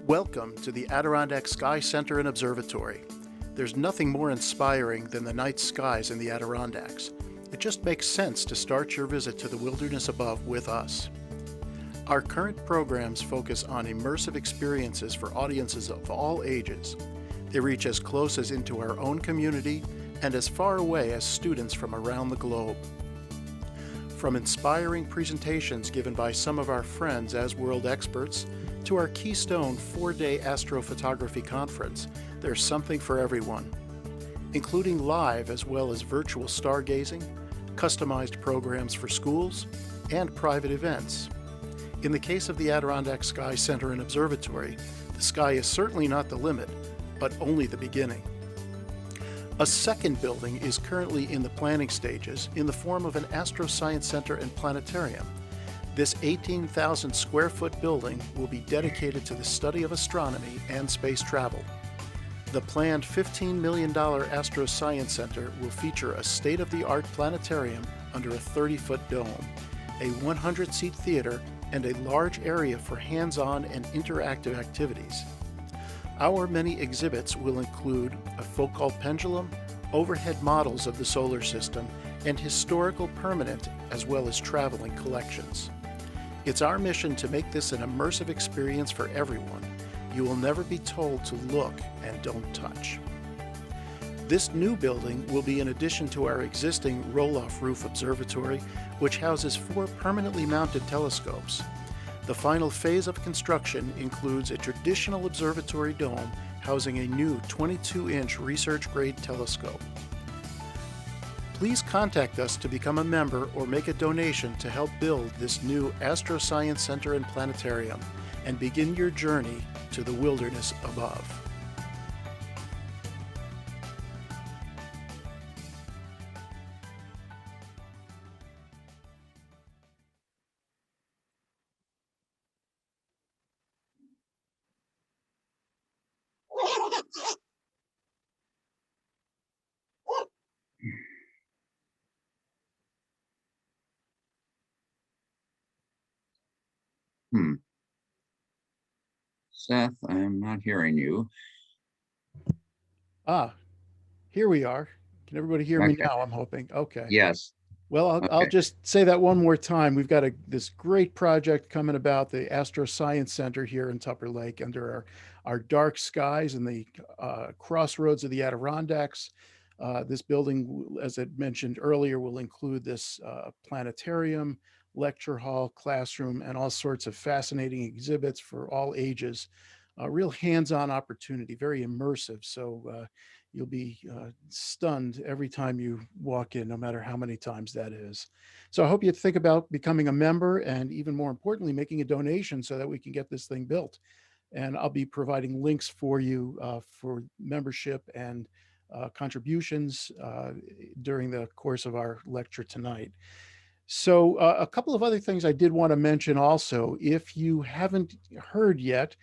Welcome to the Adirondack Sky Center and Observatory. There's nothing more inspiring than the night skies in the Adirondacks. It just makes sense to start your visit to the wilderness above with us. Our current programs focus on immersive experiences for audiences of all ages. They reach as close as into our own community and as far away as students from around the globe. From inspiring presentations given by some of our friends as world experts to our Keystone 4-day astrophotography conference, there's something for everyone, including live as well as virtual stargazing, customized programs for schools, and private events. In the case of the Adirondack Sky Center and Observatory, the sky is certainly not the limit, but only the beginning. A second building is currently in the planning stages in the form of an Astro Science Center and Planetarium. This 18,000 square foot building will be dedicated to the study of astronomy and space travel. The planned $15 million Astro Science Center will feature a state-of-the-art planetarium under a 30-foot dome, a 100-seat theater, and a large area for hands-on and interactive activities. Our many exhibits will include a Foucault pendulum, overhead models of the solar system, and historical permanent as well as traveling collections. It's our mission to make this an immersive experience for everyone. You will never be told to look and don't touch. This new building will be in addition to our existing roll-off roof observatory, which houses 4 permanently mounted telescopes. The final phase of construction includes a traditional observatory dome housing a new 22-inch research-grade telescope. Please contact us to become a member or make a donation to help build this new Astro Science Center and Planetarium and begin your journey to the wilderness above. Hmm. Seth, I'm not hearing you. Here we are. Can everybody hear me Okay. now? I'm hoping. Okay. Yes. Well, I'll Okay. just say that one more time. We've got this great project coming about, the Astro Science Center here in Tupper Lake under our dark skies and the crossroads of the Adirondacks. This building, as I mentioned earlier, will include this planetarium, lecture hall, classroom, and all sorts of fascinating exhibits for all ages. A real hands-on opportunity, very immersive. So you'll be stunned every time you walk in, no matter how many times that is. So I hope you think about becoming a member and, even more importantly, making a donation so that we can get this thing built. And I'll be providing links for you for membership and contributions during the course of our lecture tonight. So a couple of other things I did want to mention also. If you haven't heard yet,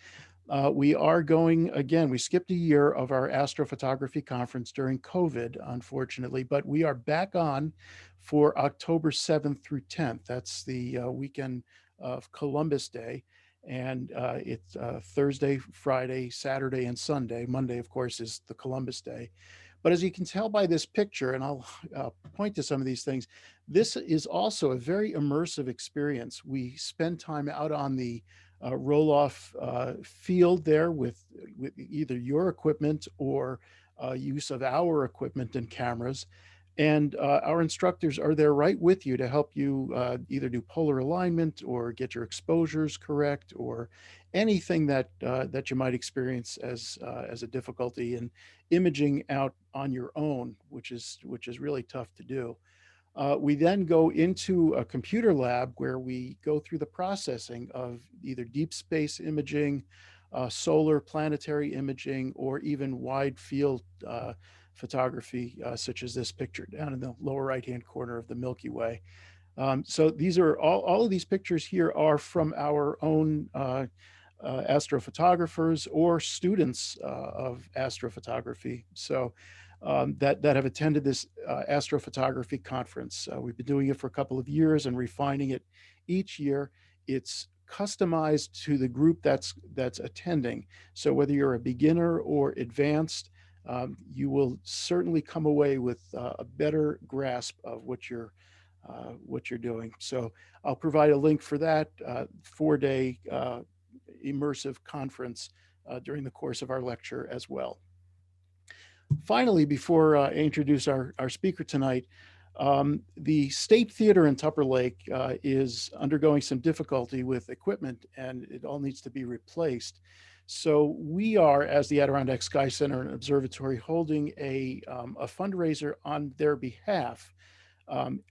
we are going again. We skipped a year of our astrophotography conference during COVID, unfortunately, but we are back on for October 7th through 10th. That's the weekend of Columbus Day. And it's Thursday, Friday, Saturday, and Sunday. Monday, of course, is the Columbus Day. But as you can tell by this picture, and I'll point to some of these things, this is also a very immersive experience. We spend time out on the roll-off field there with either your equipment or use of our equipment and cameras. And our instructors are there right with you to help you either do polar alignment or get your exposures correct, or anything that that you might experience as a difficulty in imaging out on your own, which is really tough to do. We then go into a computer lab where we go through the processing of either deep space imaging, solar planetary imaging, or even wide field photography, such as this picture down in the lower right-hand corner of the Milky Way. So these are all of these pictures here are from our own astrophotographers or students of astrophotography. So that have attended this astrophotography conference. We've been doing it for a couple of years and refining it each year. It's customized to the group that's attending. So whether you're a beginner or advanced, you will certainly come away with a better grasp of what you're doing. So I'll provide a link for that 4-day immersive conference during the course of our lecture as well. Finally, before I introduce our speaker tonight, the State Theater in Tupper Lake is undergoing some difficulty with equipment, and it all needs to be replaced. So we are, as the Adirondack Sky Center and Observatory, holding a fundraiser on their behalf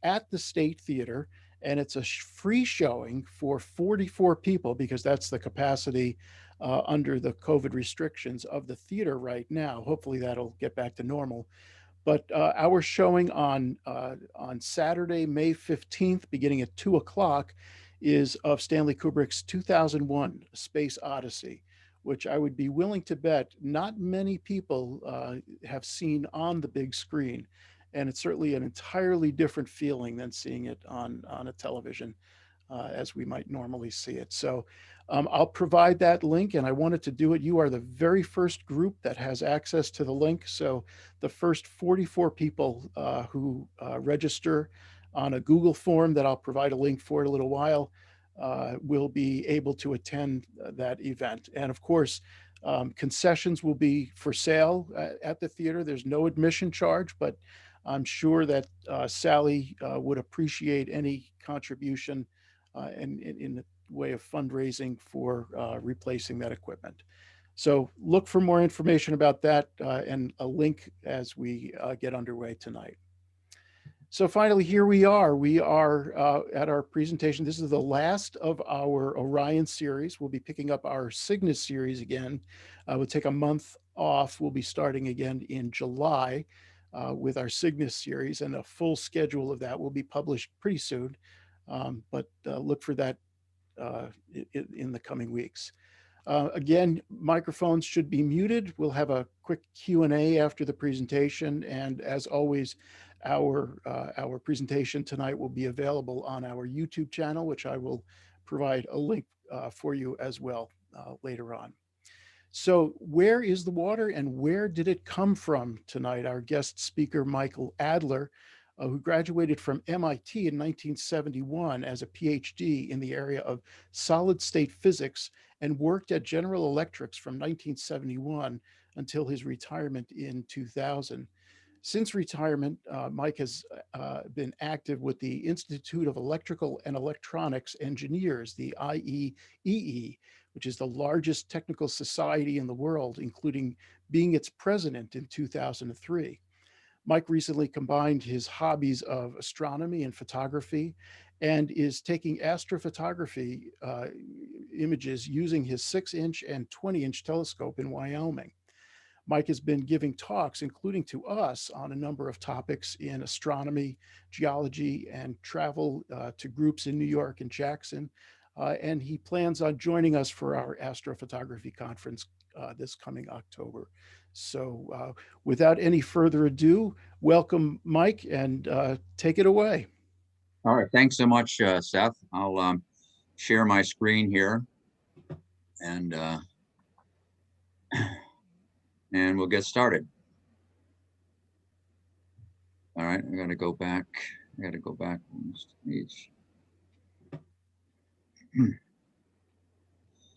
at the State Theater, and it's a free showing for 44 people because that's the capacity under the COVID restrictions of the theater right now. Hopefully that'll get back to normal. But our showing on Saturday, May 15th, beginning at 2 o'clock, is of Stanley Kubrick's 2001: A Space Odyssey, which I would be willing to bet not many people have seen on the big screen. And it's certainly an entirely different feeling than seeing it on a television as we might normally see it. So I'll provide that link, and I wanted to do it. You are the very first group that has access to the link. So the first 44 people who register on a Google form that I'll provide a link for in a little while will be able to attend that event. And of course, concessions will be for sale at the theater. There's no admission charge, but I'm sure that Sally would appreciate any contribution in the way of fundraising for replacing that equipment. So look for more information about that and a link as we get underway tonight. So finally, here we are. We are at our presentation. This is the last of our Orion series. We'll be picking up our Cygnus series again. We'll take a month off. We'll be starting again in July with our Cygnus series, and a full schedule of that will be published pretty soon. But look for that in the coming weeks. Again, microphones should be muted. We'll have a quick Q&A after the presentation. And as always, our presentation tonight will be available on our YouTube channel, which I will provide a link for you as well later on. So where is the water and where did it come from tonight? Our guest speaker, Michael Adler, who graduated from MIT in 1971 as a PhD in the area of solid state physics and worked at General Electric from 1971 until his retirement in 2000. Since retirement, Mike has been active with the Institute of Electrical and Electronics Engineers, the IEEE, which is the largest technical society in the world, including being its president in 2003. Mike recently combined his hobbies of astronomy and photography and is taking astrophotography images using his 6-inch and 20-inch telescope in Wyoming. Mike has been giving talks, including to us, on a number of topics in astronomy, geology, and travel to groups in New York and Jackson. And he plans on joining us for our astrophotography conference this coming October. So without any further ado, welcome, Mike, and take it away. All right, thanks so much, Seth. I'll share my screen here, and we'll get started. All right, I got to go back.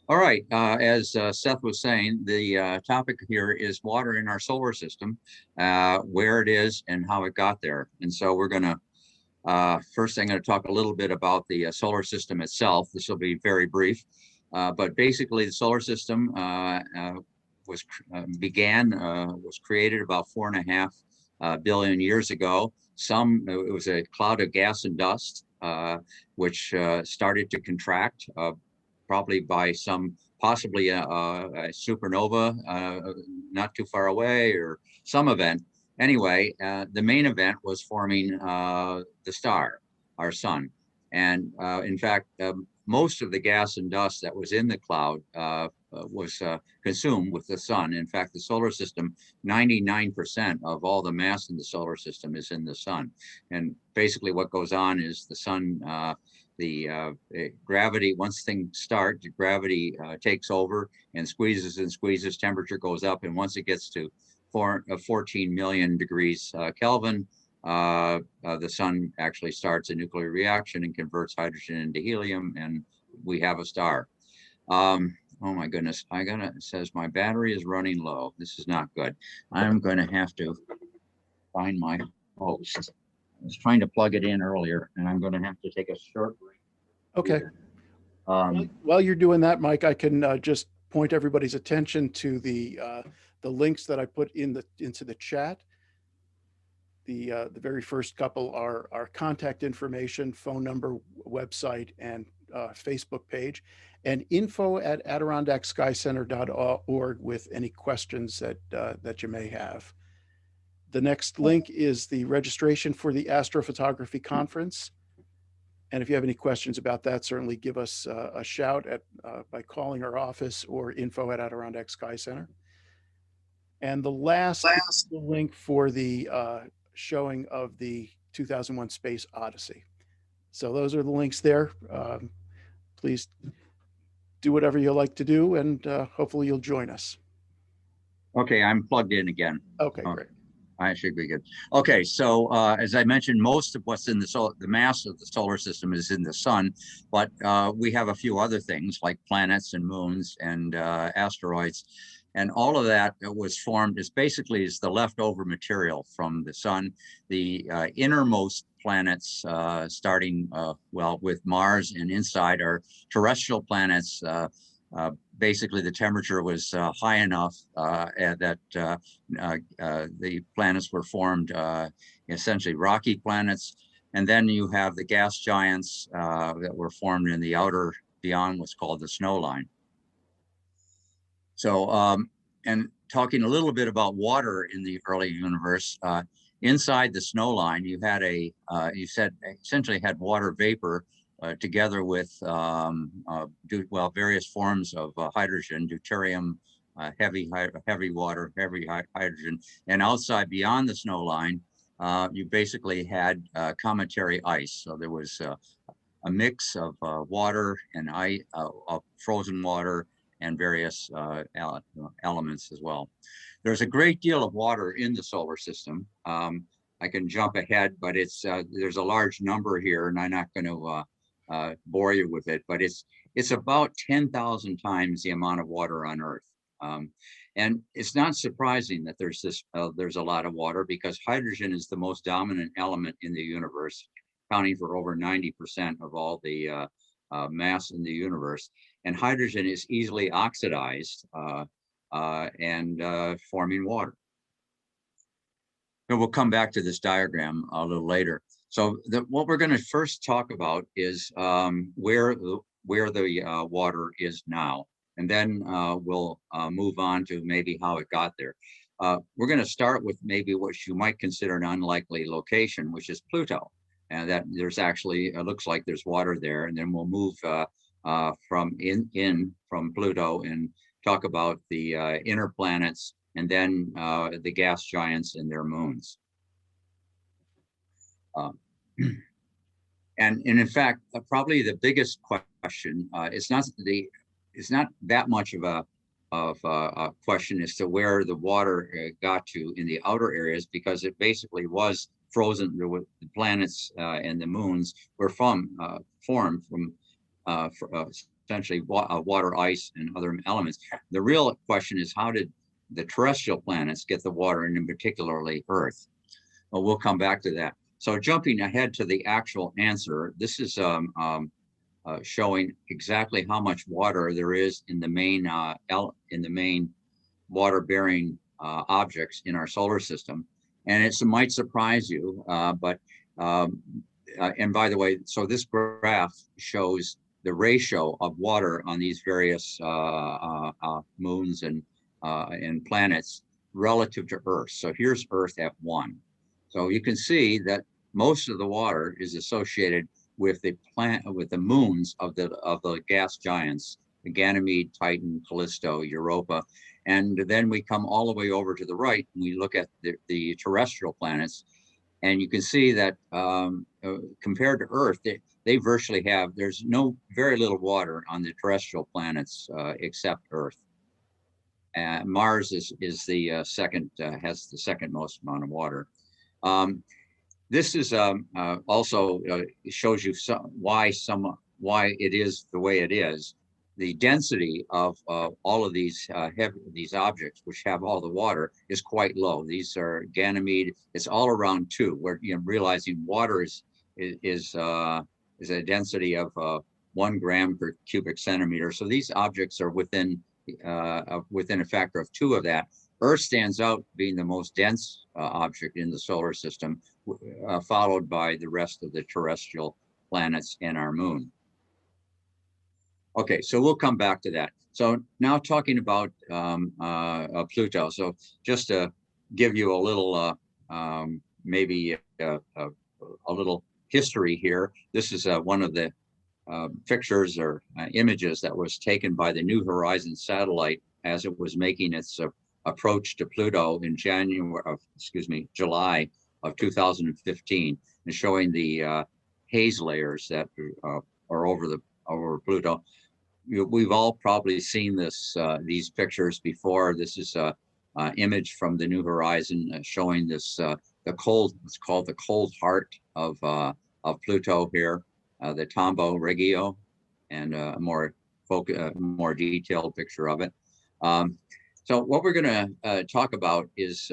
All right, as Seth was saying, the topic here is water in our solar system, where it is and how it got there. And so we're going to, first I'm going to talk a little bit about the solar system itself. This will be very brief, but basically the solar system was created about 4.5 billion years ago. It was a cloud of gas and dust, which started to contract probably by possibly a supernova not too far away, or some event. Anyway, the main event was forming the star, our sun. And in fact, most of the gas and dust that was in the cloud was consumed with the sun. In fact, the solar system, 99% of all the mass in the solar system is in the sun. And basically what goes on is the sun gravity, once things start, gravity takes over and squeezes, temperature goes up. And once it gets to 14 million degrees Kelvin, the sun actually starts a nuclear reaction and converts hydrogen into helium, and we have a star. Oh my goodness, it says my battery is running low. This is not good. I'm going to have to find my host. I was trying to plug it in earlier, and I'm going to have to take a short break. Okay. While you're doing that, Mike, I can just point everybody's attention to the links that I put into the chat. The very first couple are our contact information, phone number, website, and Facebook page, and info@adirondackskycenter.org with any questions that you may have. The next link is the registration for the Astrophotography Conference. And if you have any questions about that, certainly give us a shout by calling our office or info@Adirondack Sky Center. And the last is the link for the showing of the 2001 Space Odyssey. So those are the links there. Please do whatever you like to do, and hopefully you'll join us. Okay, I'm plugged in again. Okay, great. I should be good. Okay, so as I mentioned, most of what's in the mass of the solar system is in the sun, but we have a few other things like planets and moons and asteroids, and all of that was formed is basically the leftover material from the sun. The innermost planets, starting well with Mars and inside, are terrestrial planets. Basically, the temperature was high enough that the planets were formed, essentially rocky planets. And then you have the gas giants that were formed in the outer beyond what's called the snow line. So, and talking a little bit about water in the early universe, inside the snow line, you had essentially had water vapor together with various forms of hydrogen, deuterium, heavy water, heavy hydrogen, and outside beyond the snow line, you basically had cometary ice. So there was a mix of water and ice, of frozen water, and various elements as well. There's a great deal of water in the solar system. I can jump ahead, but there's a large number here, and I'm not going to bore you with it, but it's about 10,000 times the amount of water on Earth. And it's not surprising that there's a lot of water, because hydrogen is the most dominant element in the universe, accounting for over 90% of all the mass in the universe. And hydrogen is easily oxidized and forming water. And we'll come back to this diagram a little later. So what we're going to first talk about is where the water is now, and then we'll move on to maybe how it got there. We're going to start with maybe what you might consider an unlikely location, which is Pluto, and that there's actually looks like there's water there. And then we'll move from Pluto and talk about the inner planets, and then the gas giants and their moons. And in fact, probably the biggest question it's not that much of a question as to where the water got to in the outer areas, because it basically was frozen. The planets and the moons were formed from essentially water, ice, and other elements. The real question is, how did the terrestrial planets get the water, and in particularly Earth? Well, we'll come back to that. So jumping ahead to the actual answer, this is showing exactly how much water there is in the main water-bearing objects in our solar system. And it might surprise you, and by the way, so this graph shows the ratio of water on these various moons and planets relative to Earth. So here's Earth at 1. So you can see that most of the water is associated with the moons of the gas giants, Ganymede, Titan, Callisto, Europa. And then we come all the way over to the right and we look at the terrestrial planets. And you can see that compared to Earth, they virtually have, there's very little water on the terrestrial planets except Earth. Mars is the second, has the second most amount of water. This is also shows you why it is the way it is. The density of all of these objects, which have all the water, is quite low. These are Ganymede. It's all around 2. Where realizing water is a density of 1 gram per cubic centimeter. So these objects are within a factor of 2 of that. Earth stands out being the most dense object in the solar system, followed by the rest of the terrestrial planets and our moon. Okay, so we'll come back to that. So now talking about Pluto. So just to give you a little, maybe a little history here. This is one of the pictures or images that was taken by the New Horizons satellite as it was making its approach to Pluto in July of 2015, and showing the haze layers that are over Pluto. We've all probably seen these pictures before. This is a image from the New Horizon showing this what's called the cold heart of Pluto here, the Tombo Regio, and a more detailed picture of it. So what we're going to talk about is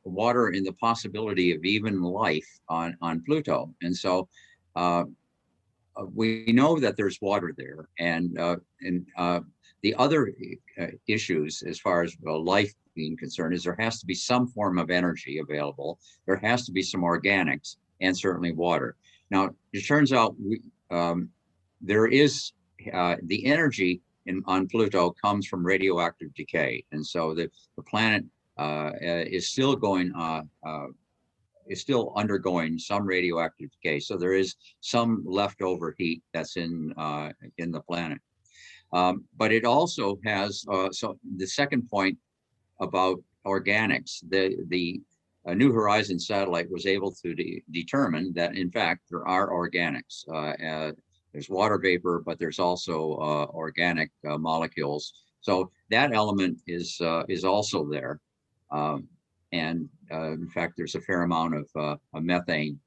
water and the possibility of even life on Pluto. And so we know that there's water there, and the other issues as far as life being concerned is there has to be some form of energy available. There has to be some organics and certainly water. Now, it turns out there is the energy on Pluto comes from radioactive decay, and so the planet is still undergoing some radioactive decay. So there is some leftover heat that's in the planet, but it also has. So the second point about organics, the New Horizons satellite was able to determine that in fact there are organics. There's water vapor, but there's also organic molecules. So that element is also there. And in fact, there's a fair amount of methane,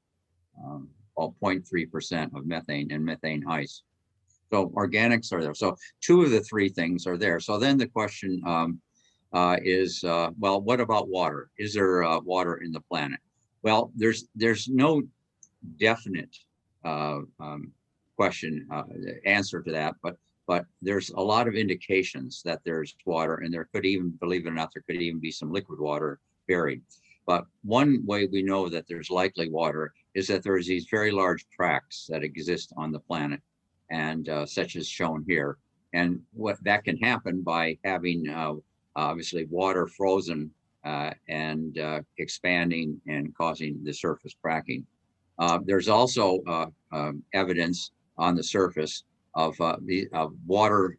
0.3% of methane and methane ice. So organics are there. So 2 of the 3 things are there. So then the question is, well, what about water? Is there water in the planet? Well, there's no definite answer to that, but there's a lot of indications that there's water, and there could even, believe it or not, there could even be some liquid water buried. But one way we know that there's likely water is that there's these very large cracks that exist on the planet, and such as shown here. And what that can happen by having obviously water frozen and expanding and causing the surface cracking. There's also evidence on the surface of water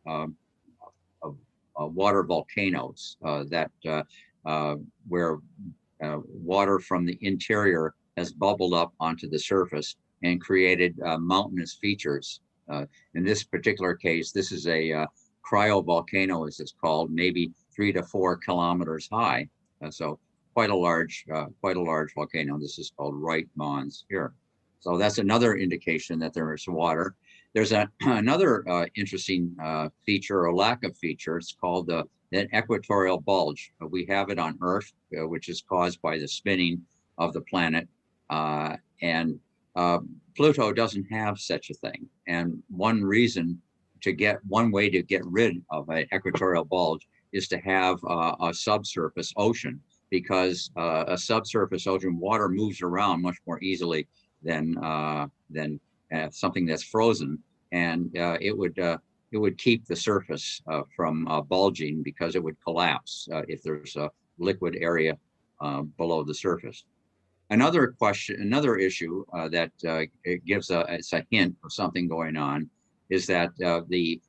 volcanoes that where water from the interior has bubbled up onto the surface and created mountainous features. In this particular case, this is a cryovolcano, as it's called, maybe 3 to 4 kilometers high. So quite a large volcano. This is called Wright Mons here. So that's another indication that there is water. There's another interesting feature or lack of feature. It's called an equatorial bulge. We have it on Earth, which is caused by the spinning of the planet. And Pluto doesn't have such a thing. And one way to get rid of an equatorial bulge is to have a subsurface ocean, because a subsurface ocean, water moves around much more easily than something that's frozen, and it would keep the surface from bulging, because it would collapse if there's a liquid area below the surface. Another issue that it gives it's a hint of something going on is that the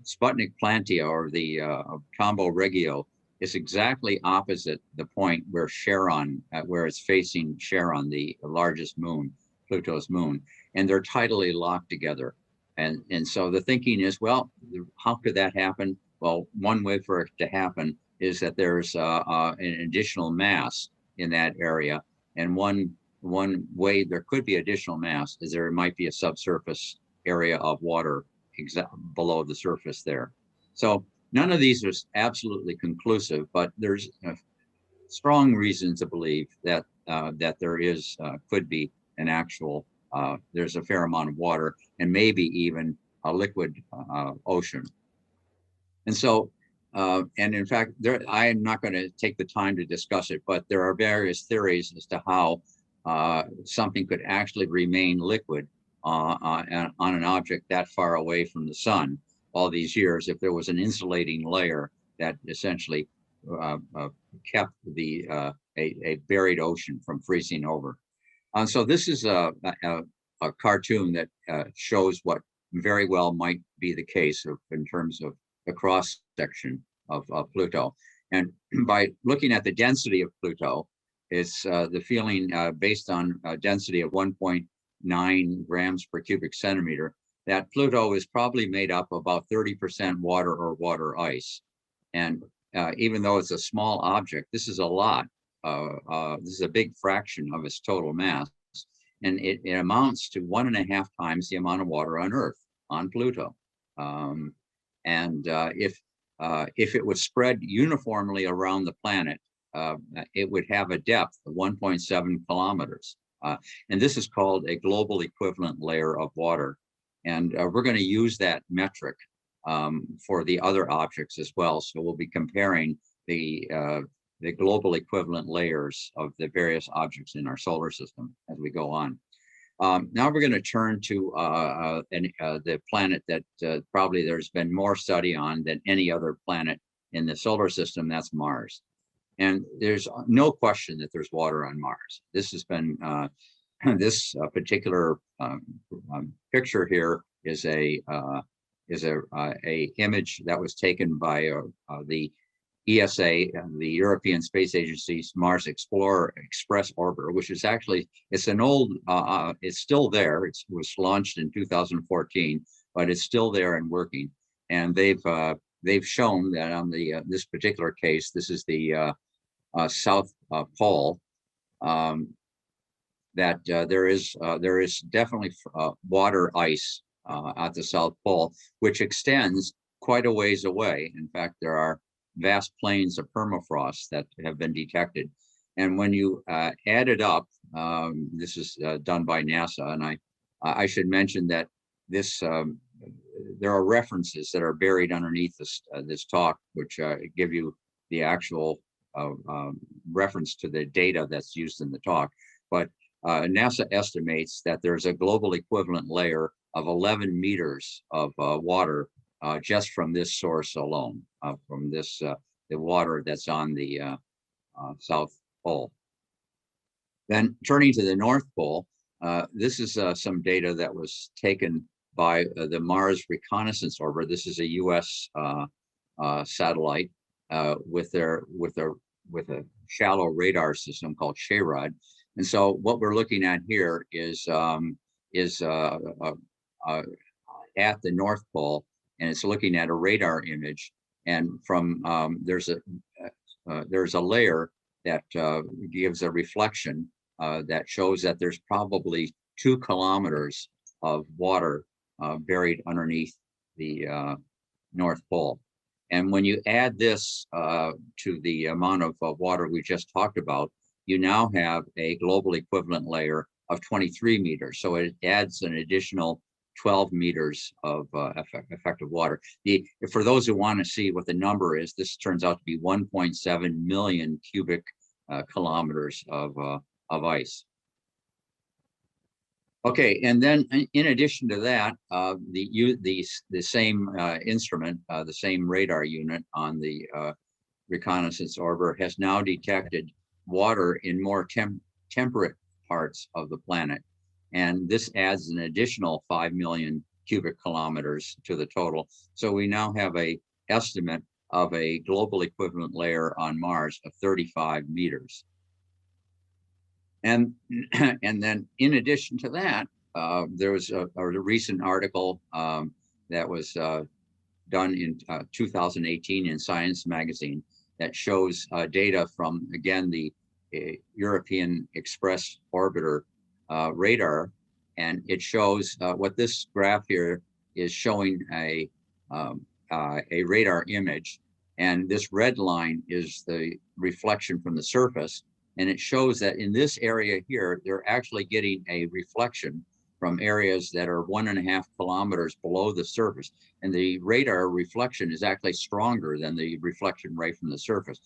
Sputnik Plantia, or the Tombo Regio, It's exactly opposite the point where Charon, where it's facing Charon, the largest moon, Pluto's moon, and they're tidally locked together. And so the thinking is, well, how could that happen? Well, one way for it to happen is that there's an additional mass in that area, and one way there could be additional mass is there might be a subsurface area of water below the surface there. So none of these are absolutely conclusive, but there's strong reason to believe that that there is could be an actual there's a fair amount of water and maybe even a liquid ocean. And so, and in fact, I am not going to take the time to discuss it, but there are various theories as to how something could actually remain liquid on an object that far away from the sun all these years, if there was an insulating layer that essentially kept a buried ocean from freezing over. So this is a cartoon that shows what very well might be the case in terms of the cross section of Pluto. And by looking at the density of Pluto, it's the feeling based on a density of 1.9 grams per cubic centimeter, that Pluto is probably made up of about 30% water or water ice. And even though it's a small object, this is a lot. This is a big fraction of its total mass. And it amounts to 1.5 times the amount of water on Earth, on Pluto. If it was spread uniformly around the planet, it would have a depth of 1.7 kilometers. And this is called a global equivalent layer of water. And we're going to use that metric for the other objects as well. So we'll be comparing the global equivalent layers of the various objects in our solar system as we go on. Now we're going to turn to the planet that probably there's been more study on than any other planet in the solar system, that's Mars. And there's no question that there's water on Mars. This has been, this particular picture here is a image that was taken by the ESA, the European Space Agency's Mars Explorer Express orbiter, which is actually, it's an old, it's still there. It was launched in 2014, but it's still there and working. And they've shown that on the this particular case, this is the South Pole, that there is definitely water ice at the South Pole, which extends quite a ways away. In fact, there are vast plains of permafrost that have been detected. And when you add it up, this is done by NASA, and I should mention that this there are references that are buried underneath this talk, which give you the actual reference to the data that's used in the talk. But NASA estimates that there's a global equivalent layer of 11 meters of water just from this source alone, from this the water that's on the South Pole. Then turning to the North Pole, this is some data that was taken by the Mars Reconnaissance Orbiter. This is a U.S. Satellite with a shallow radar system called SHAROD. And so what we're looking at here is at the North Pole, and it's looking at a radar image. And from there's a layer that gives a reflection that shows that there's probably 2 kilometers of water buried underneath the North Pole. And when you add this to the amount of water we just talked about, you now have a global equivalent layer of 23 meters. So it adds an additional 12 meters of effective water. For those who want to see what the number is, this turns out to be 1.7 million cubic kilometers of ice. Okay, and then in addition to that, the same instrument, the same radar unit on the reconnaissance orbiter has now detected water in more temperate parts of the planet. And this adds an additional 5 million cubic kilometers to the total. So we now have an estimate of a global equivalent layer on Mars of 35 meters. And, and then in addition to that, there was a recent article that was done in 2018 in Science magazine that shows data from, again, the European Express Orbiter radar. And it shows what this graph here is showing a radar image. And this red line is the reflection from the surface. And it shows that in this area here, they're actually getting a reflection from areas that are 1.5 kilometers below the surface. And the radar reflection is actually stronger than the reflection right from the surface.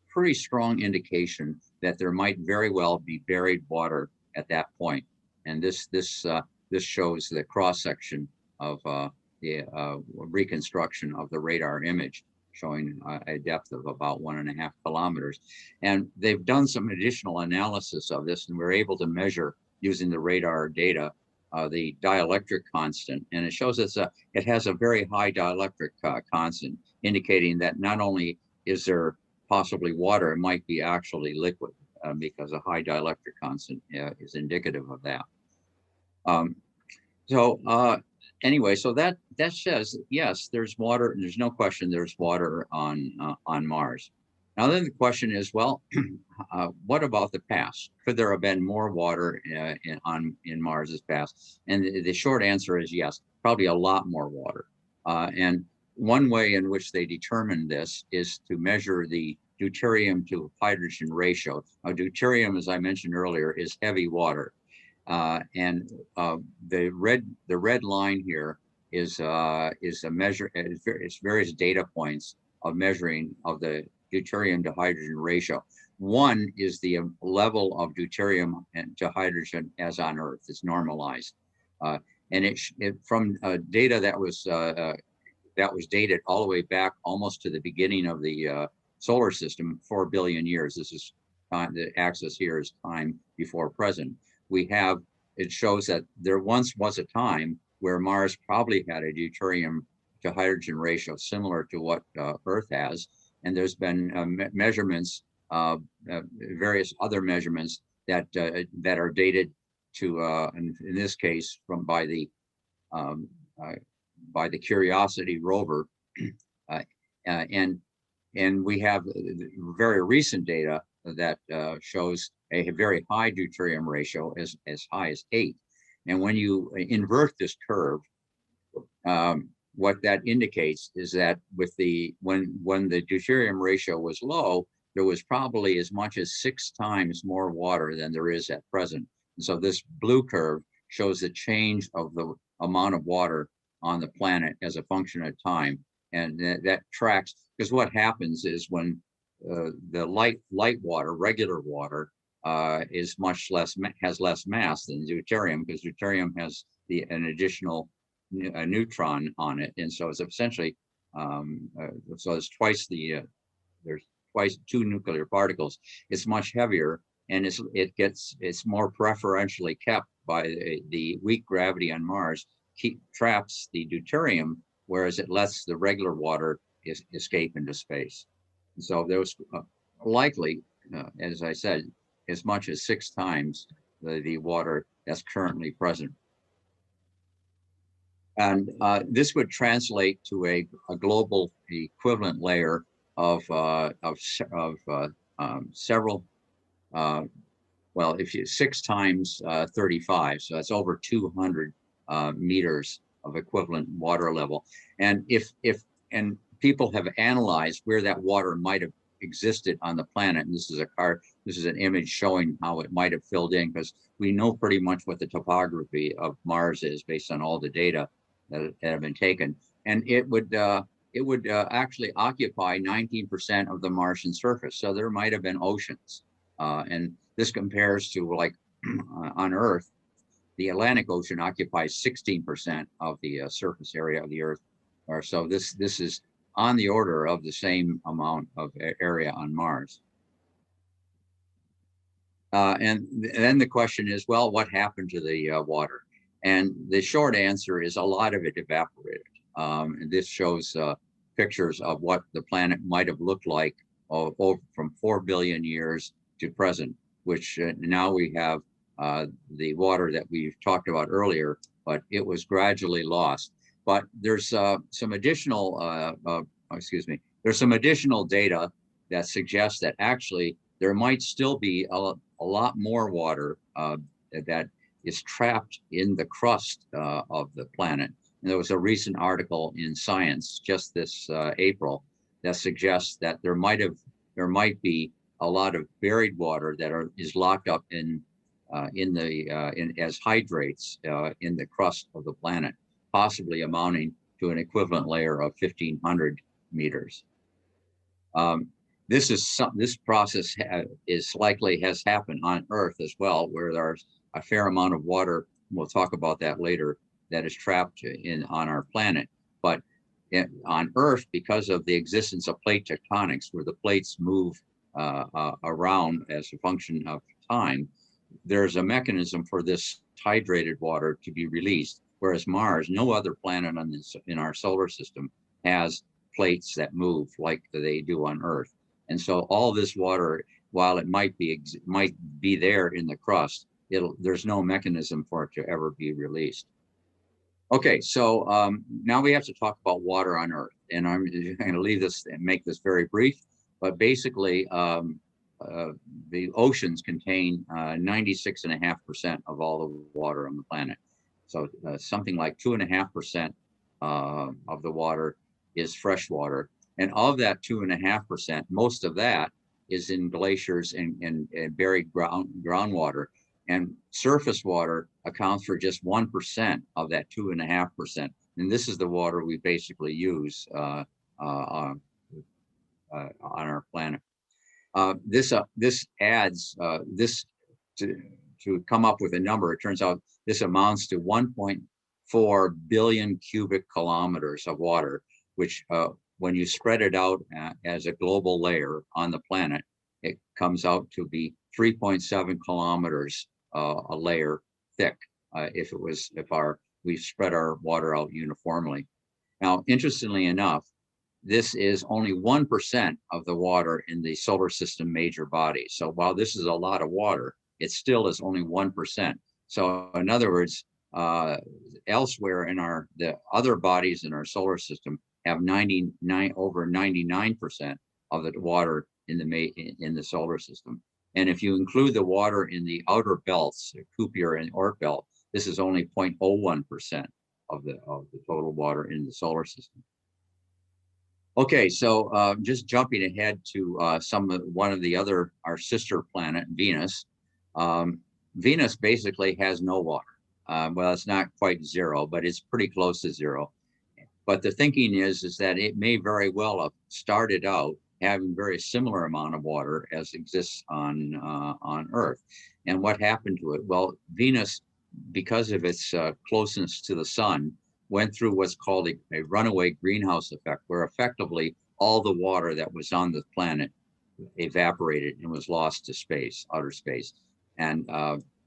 Pretty strong indication that there might very well be buried water at that point. And this shows the cross section of the reconstruction of the radar image, showing a depth of about 1.5 kilometers. And they've done some additional analysis of this, and we're able to measure using the radar data the dielectric constant, and it shows us it has a very high dielectric constant, indicating that not only is there possibly water, it might be actually liquid, because a high dielectric constant is indicative of that. Anyway, so that says yes, there's water, and there's no question there's water on Mars. Now then the question is, well, what about the past? Could there have been more water in Mars's past? And the short answer is yes, probably a lot more water. And one way in which they determined this is to measure the deuterium to hydrogen ratio. Now, deuterium, as I mentioned earlier, is heavy water. And the red line here is a measure, it's various data points of measuring of the deuterium to hydrogen ratio. One is the level of deuterium to hydrogen as on Earth. It's normalized, and it from data that was dated all the way back almost to the beginning of the solar system, 4 billion years. This is the axis here is time before present. It shows that there once was a time where Mars probably had a deuterium to hydrogen ratio similar to what Earth has. And there's been measurements, various other measurements that are dated to, in this case, by the Curiosity rover, and we have very recent data that shows a very high deuterium ratio, as high as 8. And when you invert this curve, what that indicates is that with when the deuterium ratio was low, there was probably as much as 6 times more water than there is at present. And so this blue curve shows the change of the amount of water on the planet as a function of time. And that tracks, because what happens is when the light water, regular water, is has less mass than deuterium, because deuterium has an additional a neutron on it, and so it's essentially so it's twice there's twice 2 nuclear particles. It's much heavier, and it's more preferentially kept by the weak gravity on Mars. Traps the deuterium, whereas it lets the regular water escape into space. And so there was likely, as I said, as much as 6 times the water that's currently present. And this would translate to a global equivalent layer of several, well, if you 6 times 35, so that's over 200 meters of equivalent water level. And and people have analyzed where that water might have existed on the planet. And this is an image showing how it might have filled in, because we know pretty much what the topography of Mars is based on all the data that have been taken. And it would actually occupy 19% of the Martian surface. So there might have been oceans. And this compares to, like, on Earth, the Atlantic Ocean occupies 16% of the surface area of the Earth. Or so this is on the order of the same amount of area on Mars. And then the question is, well, what happened to the water? And the short answer is a lot of it evaporated. And this shows pictures of what the planet might have looked like from 4 billion years to present, which now we have the water that we've talked about earlier, but it was gradually lost. But there's some additional, there's some additional data that suggests that actually there might still be a lot more water that is trapped in the crust of the planet. And there was a recent article in Science just this April that suggests that there might be a lot of buried water that is locked up as hydrates in the crust of the planet, possibly amounting to an equivalent layer of 1,500 meters. This process has happened on Earth as well, where there's a fair amount of water. We'll talk about that later, that is trapped on our planet. But on Earth, because of the existence of plate tectonics, where the plates move around as a function of time, there's a mechanism for this hydrated water to be released. Whereas Mars, no other planet in our solar system has plates that move like they do on Earth. And so all this water, while it might be there in the crust, there's no mechanism for it to ever be released. Okay, so now we have to talk about water on Earth, and I'm going to leave this and make this very brief. But basically, the oceans contain 96.5% of all the water on the planet. So something like 2.5% of the water is fresh water. And of that 2.5%, most of that is in glaciers and buried groundwater. And surface water accounts for just 1% of that 2.5%. And this is the water we basically use on our planet. This adds this to come up with a number. It turns out this amounts to 1.4 billion cubic kilometers of water, which when you spread it out as a global layer on the planet, it comes out to be 3.7 kilometers a layer thick if we spread our water out uniformly. Now, interestingly enough, this is only 1% of the water in the solar system major bodies. So while this is a lot of water, it still is only 1%. So in other words, elsewhere in the other bodies in our solar system have over 99% of the water in the solar system. And if you include the water in the outer belts, Kuiper and Oort belt, this is only 0.01% of the total water in the solar system. Okay, so just jumping ahead to one of the other, our sister planet, Venus. Venus basically has no water. Well, it's not quite zero, but it's pretty close to zero. But the thinking is that it may very well have started out having very similar amount of water as exists on Earth. And what happened to it? Well, Venus, because of its closeness to the sun, went through what's called a runaway greenhouse effect, where effectively all the water that was on the planet evaporated and was lost to space, outer space. And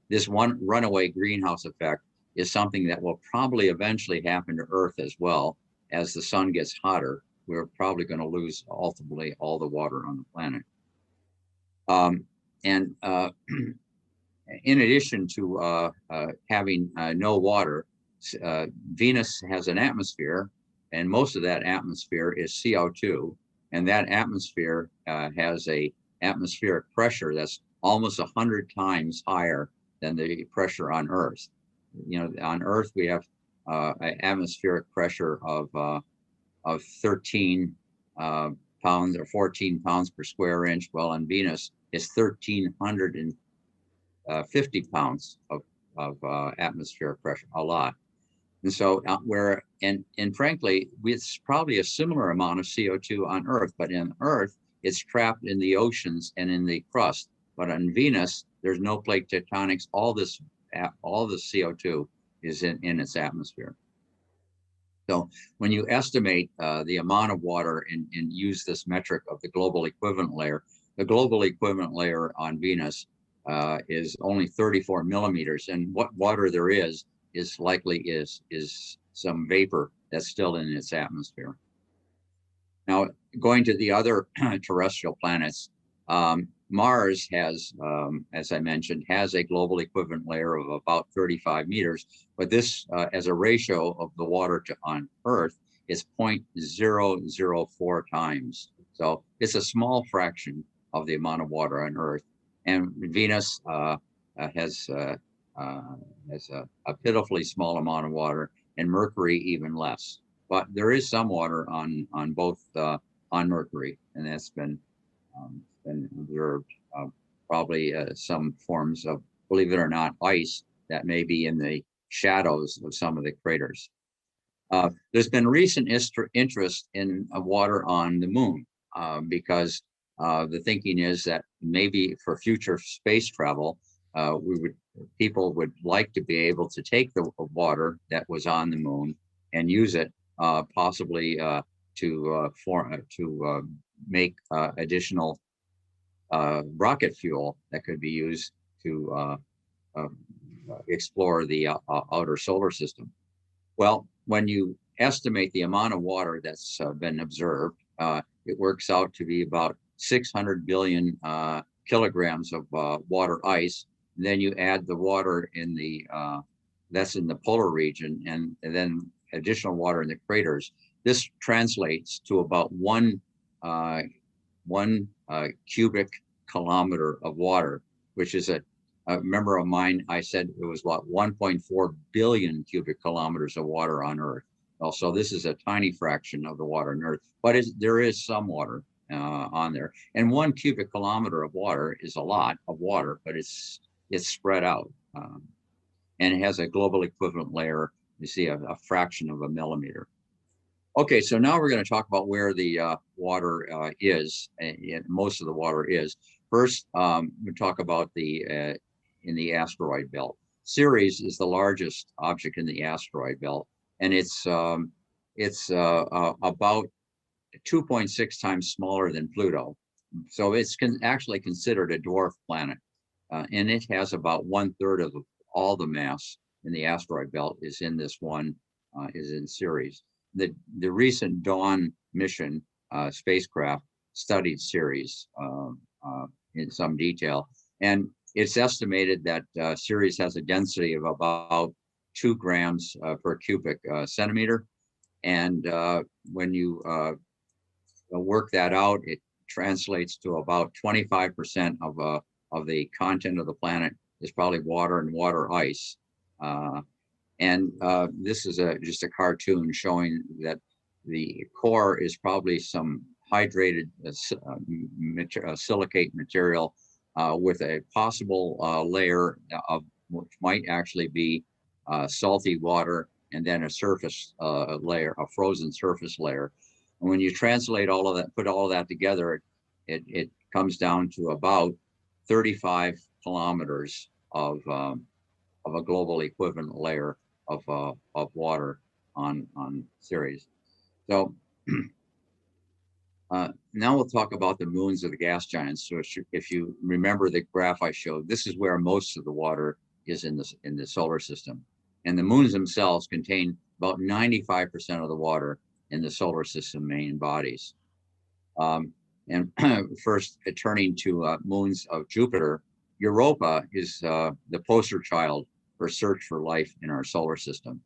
this one runaway greenhouse effect is something that will probably eventually happen to Earth as well. As the sun gets hotter, we're probably going to lose ultimately all the water on the planet. In addition to having no water, Venus has an atmosphere, and most of that atmosphere is CO2, and that atmosphere has a atmospheric pressure that's almost 100 times higher than the pressure on Earth. You know, on Earth we have an atmospheric pressure of 13 pounds or 14 pounds per square inch. Well, on Venus it's 1,350 pounds of atmospheric pressure, a lot. And so and frankly, it's probably a similar amount of CO2 on Earth, but in Earth, it's trapped in the oceans and in the crust. But on Venus, there's no plate tectonics. All the CO2 is in its atmosphere. So when you estimate the amount of water and use this metric of the global equivalent layer, the global equivalent layer on Venus is only 34 millimeters. And what water there is likely is some vapor that's still in its atmosphere. going to the other terrestrial planets, Mars has, as I mentioned, has a global equivalent layer of about 35 meters, but this, as a ratio of the water on Earth, is 0.004 times. So it's a small fraction of the amount of water on Earth. And Venus has a pitifully small amount of water, and Mercury even less. But there is some water on both on Mercury, and that's been observed. Probably some forms of, believe it or not, ice that may be in the shadows of some of the craters. There's been recent interest in water on the moon because the thinking is that maybe for future space travel, people would like to be able to take the water that was on the moon and use it possibly to make additional rocket fuel that could be used to explore the outer solar system. Well, when you estimate the amount of water that's been observed, it works out to be about 600 billion kilograms of water ice. And then you add the water in the that's in the polar region, and then additional water in the craters. This translates to about one cubic kilometer of water, which is a member of mine. I said it was what 1.4 billion cubic kilometers of water on Earth. Also, this is a tiny fraction of the water on Earth, but there is some water on there. And 1 cubic kilometer of water is a lot of water, but it's spread out, and it has a global equivalent layer. You see a fraction of a millimeter. Okay, so now we're going to talk about where the water is, and most of the water is. First, we talk about in the asteroid belt. Ceres is the largest object in the asteroid belt, and it's about 2.6 times smaller than Pluto. So it's actually considered a dwarf planet, and it has about 1/3 of all the mass in the asteroid belt is in this one, is in Ceres. The recent Dawn mission spacecraft studied Ceres in some detail, and it's estimated that Ceres has a density of about 2 grams per cubic centimeter, and when you work that out, it translates to about 25% of the content of the planet is probably water and water ice. And this is just a cartoon showing that the core is probably some hydrated silicate material with a possible layer of which might actually be salty water, and then a surface layer, a frozen surface layer. And when you translate all of that, put all of that together, it comes down to about 35 kilometers of a global equivalent layer of water on Ceres. So now we'll talk about the moons of the gas giants. So if you remember the graph I showed, this is where most of the water is in the solar system, and the moons themselves contain about 95% of the water in the solar system main bodies. And first, turning to moons of Jupiter, Europa is the poster child for search for life in our solar system.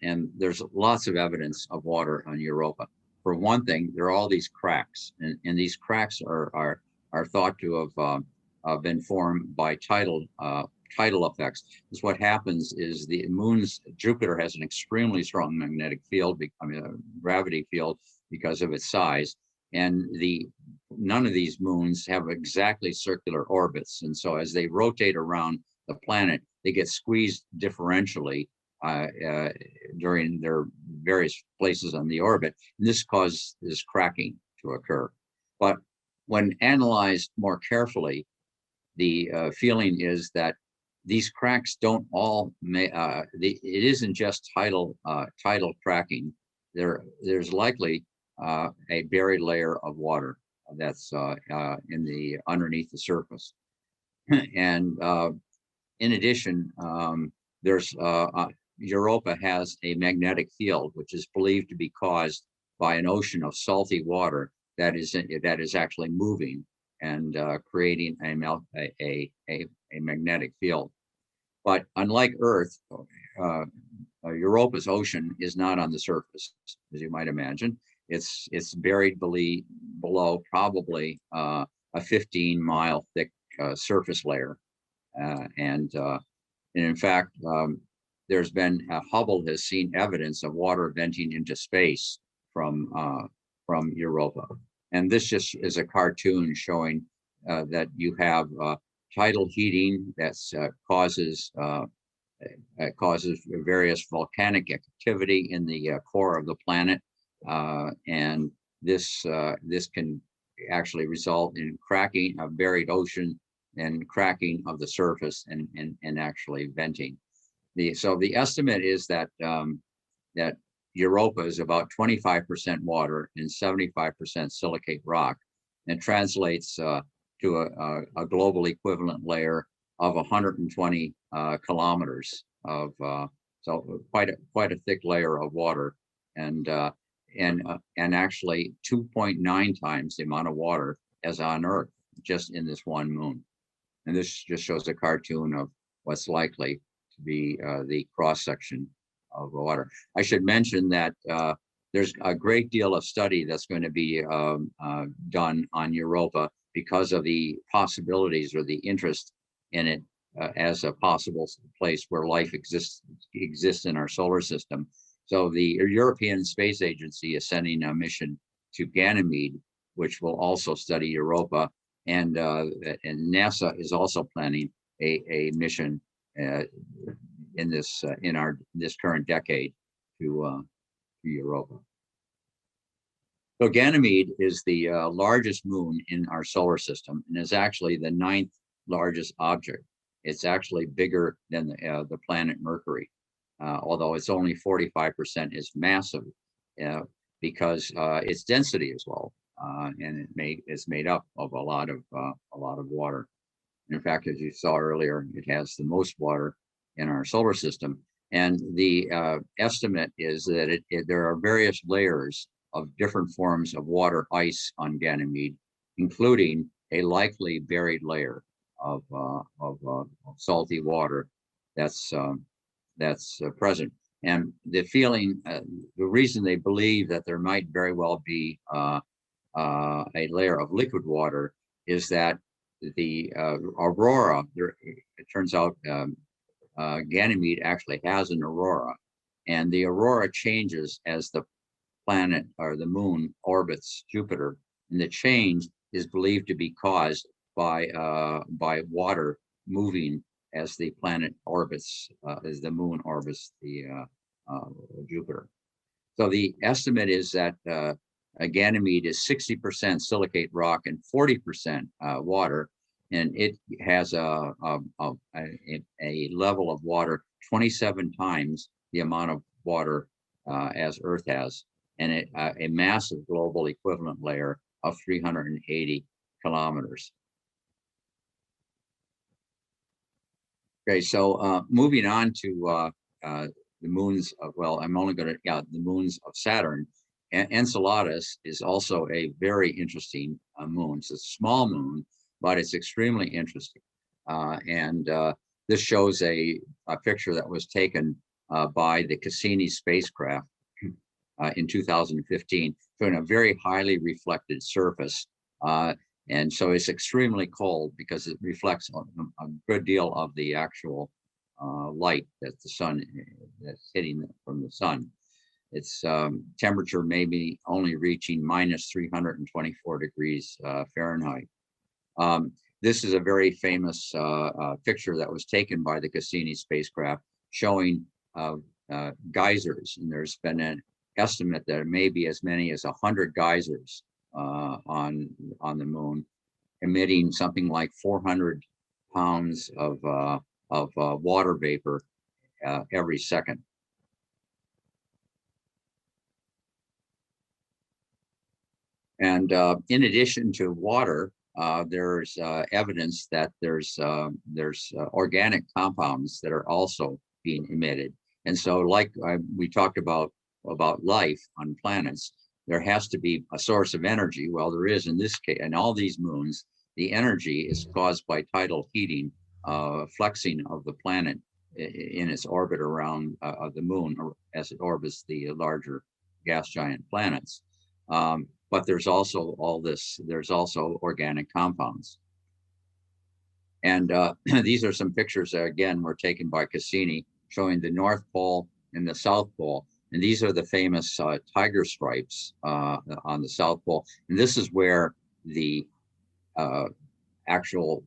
And there's lots of evidence of water on Europa. For one thing, there are all these cracks, and these cracks are thought to have been formed by tidal effects. Because what happens is the moon's Jupiter has an extremely strong magnetic field, gravity field, because of its size, and none of these moons have exactly circular orbits, and so as they rotate around the planet, they get squeezed differentially during their various places on the orbit. And this causes this cracking to occur. But when analyzed more carefully, the feeling is that these cracks don't all it isn't just tidal cracking. There's likely a buried layer of water that's underneath the surface. And in addition, there's Europa has a magnetic field, which is believed to be caused by an ocean of salty water that is actually moving and creating a magnetic field. But unlike Earth, Europa's ocean is not on the surface, as you might imagine. It's buried below probably a 15-mile thick surface layer, and in fact, there's been Hubble has seen evidence of water venting into space from Europa, and this just is a cartoon showing that you have tidal heating that causes various volcanic activity in the core of the planet, and this can actually result in cracking of buried ocean and cracking of the surface and actually venting. So the estimate is that that Europa is about 25% water and 75% silicate rock, and translates to a global equivalent layer of 120 kilometers of so quite a thick layer of water, and actually 2.9 times the amount of water as on Earth, just in this one moon. And this just shows a cartoon of what's likely to be the cross section of water. I should mention that there's a great deal of study that's going to be done on Europa because of the possibilities or the interest in it as a possible place where life exists in our solar system. So the European Space Agency is sending a mission to Ganymede, which will also study Europa, and NASA is also planning a mission in this current decade to Europa. So Ganymede is the largest moon in our solar system, and is actually the 9th largest object. It's actually bigger than the planet Mercury, although it's only 45% is massive, because its density is low, and it's made up of a lot of water. In fact, as you saw earlier, it has the most water in our solar system, and the estimate is that there are various layers of different forms of water ice on Ganymede, including a likely buried layer of salty water that's present. And the reason they believe that there might very well be a layer of liquid water is that the aurora, it turns out Ganymede actually has an aurora, and the aurora changes as the planet or the moon orbits Jupiter, and the change is believed to be caused by water moving as the planet orbits, as the moon orbits the Jupiter. So the estimate is that Ganymede is 60% silicate rock and 40% water, and it has a level of water 27 times the amount of water as Earth has, and a massive global equivalent layer of 380 kilometers. Okay, so moving on to the moons of, well, I'm only going to, the moons of Saturn. Enceladus is also a very interesting moon. It's a small moon, but it's extremely interesting. This shows a picture that was taken by the Cassini spacecraft in 2015, showing a very highly reflected surface. And so it's extremely cold because it reflects a good deal of the actual light that the sun that's hitting from the sun. Its temperature may be only reaching minus 324 degrees Fahrenheit. This is a very famous picture that was taken by the Cassini spacecraft showing geysers, and there's been an estimate that it may be as many as 100 geysers on the moon, emitting something like 400 pounds of water vapor every second. And in addition to water, there's evidence that there's organic compounds that are also being emitted. And so, like we talked about life on planets, there has to be a source of energy. Well, there is in this case, and all these moons, the energy is caused by tidal heating, flexing of the planet in its orbit around the moon, or as it orbits the larger gas giant planets. But there's also there's also organic compounds. And these are some pictures that, again, were taken by Cassini, showing the North Pole and the South Pole. And these are the famous tiger stripes on the South Pole. And this is where the actual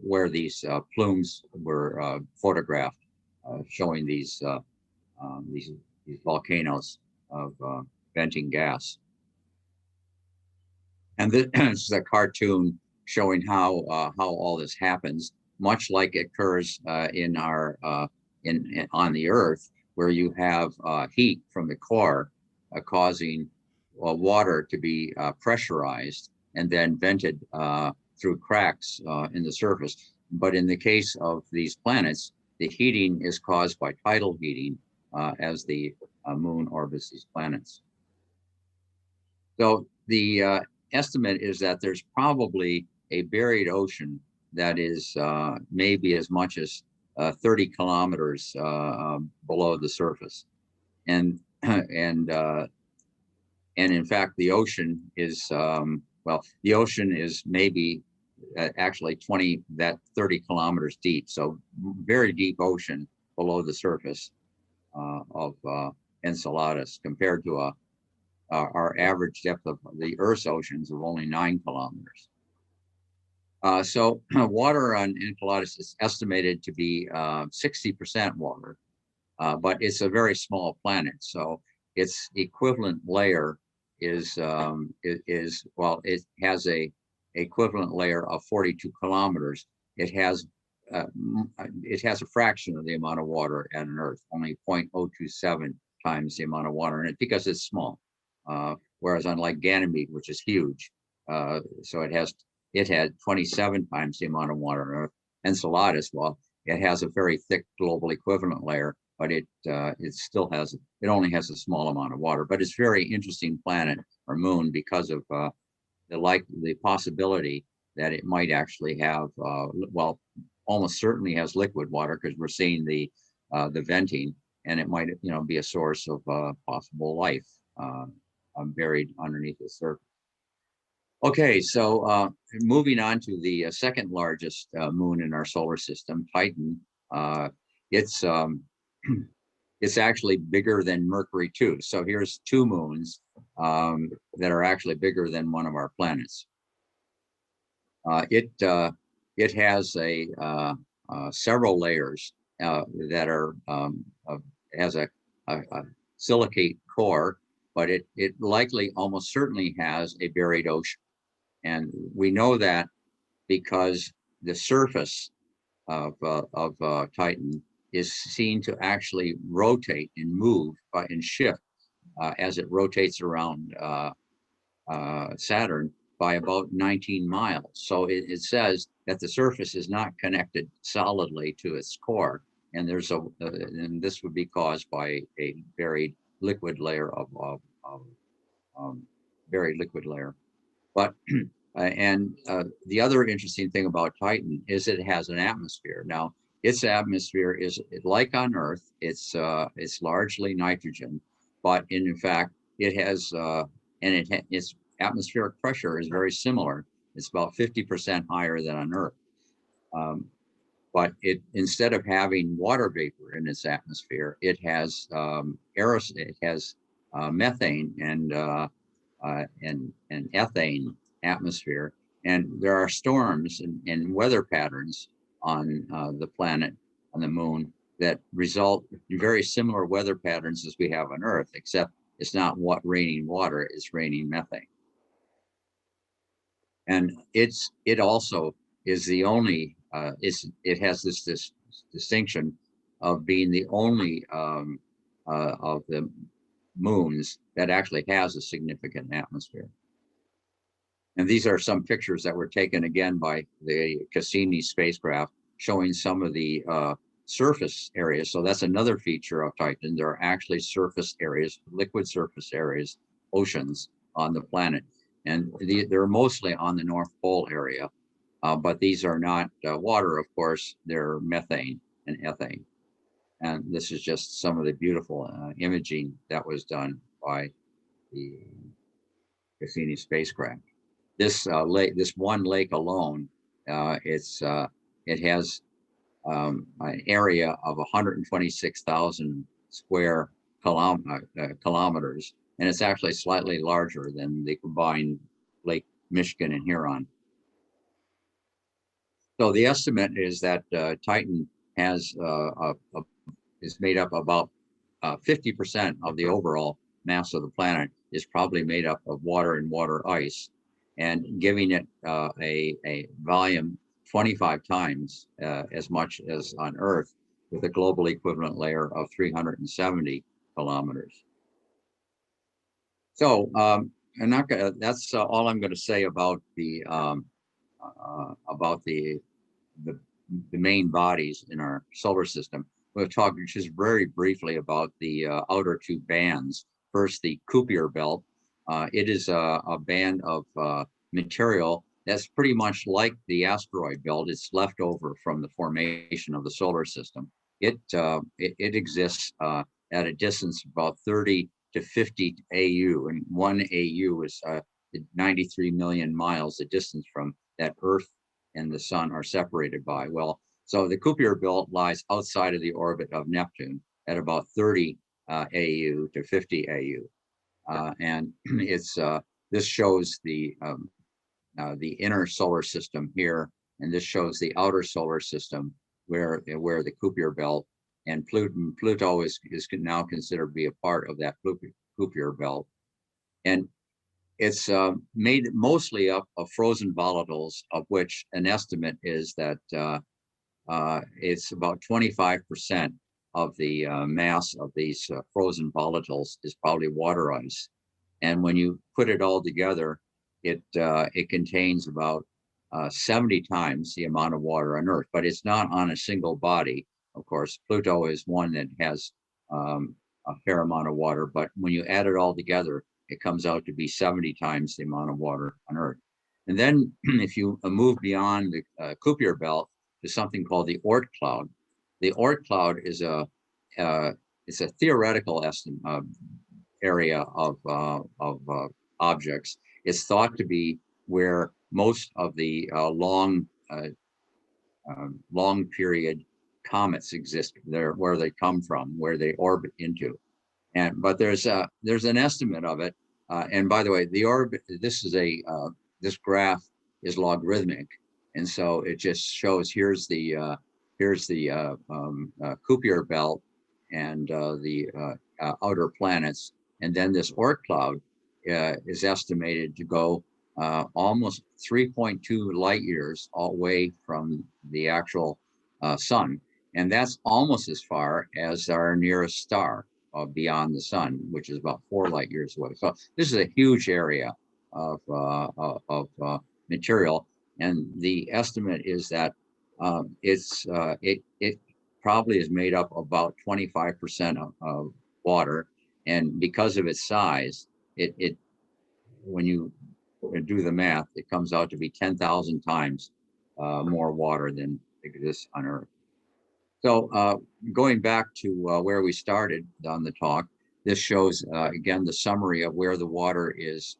where these plumes were photographed, showing these volcanoes of venting gas. And this is a cartoon showing how all this happens, much like it occurs in our on the Earth, where you have heat from the core causing water to be pressurized and then vented through cracks in the surface. But in the case of these planets, the heating is caused by tidal heating as the moon orbits these planets. So the estimate is that there's probably a buried ocean that is maybe as much as 30 kilometers below the surface, and in fact the ocean is the ocean is maybe actually 30 kilometers deep, so very deep ocean below the surface of Enceladus, compared to our average depth of the Earth's oceans of only 9 kilometers. So water on Enceladus is estimated to be 60% water, but it's a very small planet. So its equivalent layer is it has a equivalent layer of 42 kilometers. It has a fraction of the amount of water at an Earth, only 0.027 times the amount of water in it, because it's small. Whereas unlike Ganymede, which is huge, so it had 27 times the amount of water on Earth. Enceladus, well, it has a very thick global equivalent layer, but it only has a small amount of water. But it's a very interesting planet or moon because of the possibility that it might actually have, almost certainly has liquid water, because we're seeing the venting, and it might be a source of possible life buried underneath the surface. Okay, so moving on to the second largest moon in our solar system, Titan. It's actually bigger than Mercury too. So here's two moons that are actually bigger than one of our planets. It has several layers that are has a silicate core, but it likely, almost certainly, has a buried ocean. And we know that because the surface of Titan is seen to actually rotate and move and shift as it rotates around Saturn by about 19 miles. So it says that the surface is not connected solidly to its core, and and this would be caused by a buried liquid layer buried liquid layer. But the other interesting thing about Titan is it has an atmosphere. Now, its atmosphere is like on Earth. It's largely nitrogen, but in fact it has its atmospheric pressure is very similar. It's about 50% higher than on Earth. But instead of having water vapor in its atmosphere, it has it has methane and ethane atmosphere, and there are storms and weather patterns on the planet, on the moon, that result in very similar weather patterns as we have on Earth, except it's not raining water, it's raining methane. And it also is the only it has this distinction of being the only of the moons that actually has a significant atmosphere. And these are some pictures that were taken again by the Cassini spacecraft, showing some of the surface areas. So that's another feature of Titan. There are actually surface areas, liquid surface areas oceans on the planet. And they're mostly on the North Pole area, but these are not water, of course, they're methane and ethane. And this is just some of the beautiful imaging that was done by the Cassini spacecraft. This lake, this one lake alone, it has an area of 126,000 square kilometers, and it's actually slightly larger than the combined Lake Michigan and Huron. So the estimate is that Titan is made up about 50% of the overall mass of the planet is probably made up of water and water ice, and giving it a volume 25 times as much as on Earth, with a global equivalent layer of 370 kilometers. So I'm not gonna. That's all I'm going to say about the main bodies in our solar system. We'll talk just very briefly about the outer two bands. First, the Kuiper belt. It is a band of material that's pretty much like the asteroid belt. It's left over from the formation of the solar system. It exists at a distance of about 30 to 50 AU, and 1 AU is 93 million miles, the distance from that Earth and the sun are separated by. Well, so the Kuiper belt lies outside of the orbit of Neptune at about 30 AU to 50 AU, and it's this shows the inner solar system here, and this shows the outer solar system where the Kuiper belt and Pluto is now considered to be a part of that Kuiper belt, and it's made mostly up of frozen volatiles, of which an estimate is that it's about 25% of the mass of these frozen volatiles is probably water ice. And when you put it all together, it contains about 70 times the amount of water on Earth, but it's not on a single body. Of course, Pluto is one that has a fair amount of water, but when you add it all together, it comes out to be 70 times the amount of water on Earth. And then if you move beyond the Kuiper belt to something called the Oort cloud, the Oort cloud is it's a theoretical area of objects. It's thought to be where most of the long period comets exist, there where they come from, where they orbit into. And but there's an estimate of it. And by the way, the orbit, this graph is logarithmic, and so it just shows here's the Kuiper belt and the outer planets, and then this Oort cloud is estimated to go almost 3.2 light years away from the actual sun, and that's almost as far as our nearest star beyond the sun, which is about 4 light years away. So this is a huge area of material, and the estimate is that it probably is made up about 25% of water, and because of its size, it when you do the math, it comes out to be 10,000 times more water than exists on Earth. So going back to where we started on the talk, this shows again the summary of where the water is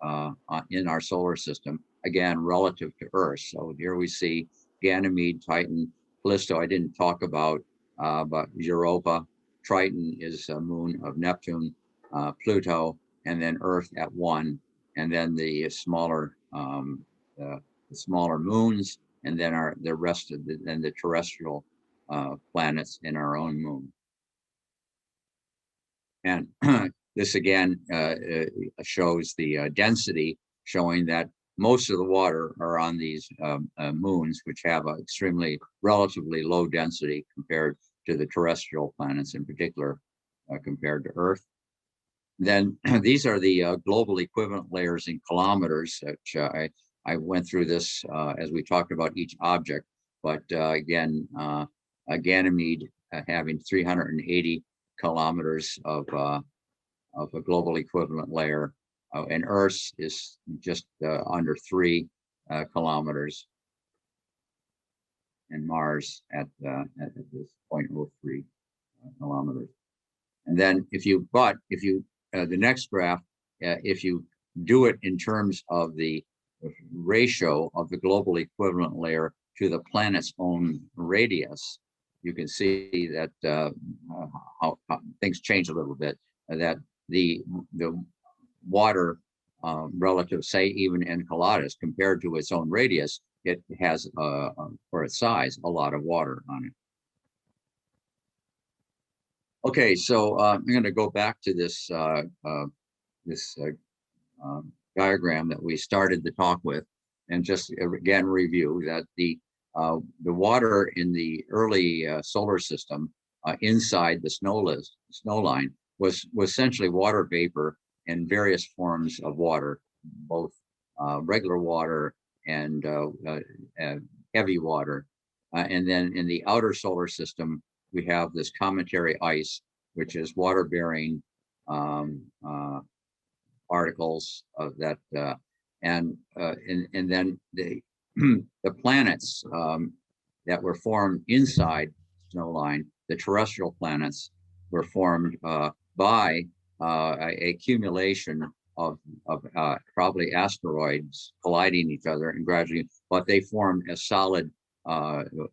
in our solar system, again relative to Earth. So here we see Ganymede, Titan, Callisto. I didn't talk about, but Europa, Triton is a moon of Neptune, Pluto, and then Earth at 1, and then the smaller moons, and then the rest of the terrestrial planets in our own moon. And this again shows the density, showing that most of the water are on these moons, which have an extremely relatively low density compared to the terrestrial planets, in particular compared to Earth. Then these are the global equivalent layers in kilometers, which I went through this as we talked about each object, but again, Ganymede having 380 kilometers of a global equivalent layer, and Earth's is just under 3 kilometers, and Mars at this 0.03 kilometers. And then if you the next graph, if you do it in terms of the ratio of the global equivalent layer to the planet's own radius, you can see that how things change a little bit. That the water relative, say, even Enceladus, compared to its own radius, it has for its size a lot of water on it. Okay, so I'm going to go back to this diagram that we started the talk with, and just again review that the water in the early solar system inside the snow line was essentially water vapor and various forms of water, both regular water and heavy water. And then in the outer solar system, we have this cometary ice, which is water-bearing particles of that, and then the the planets that were formed inside snow line, the terrestrial planets, were formed by a accumulation of probably asteroids colliding each other and gradually, but they formed as solid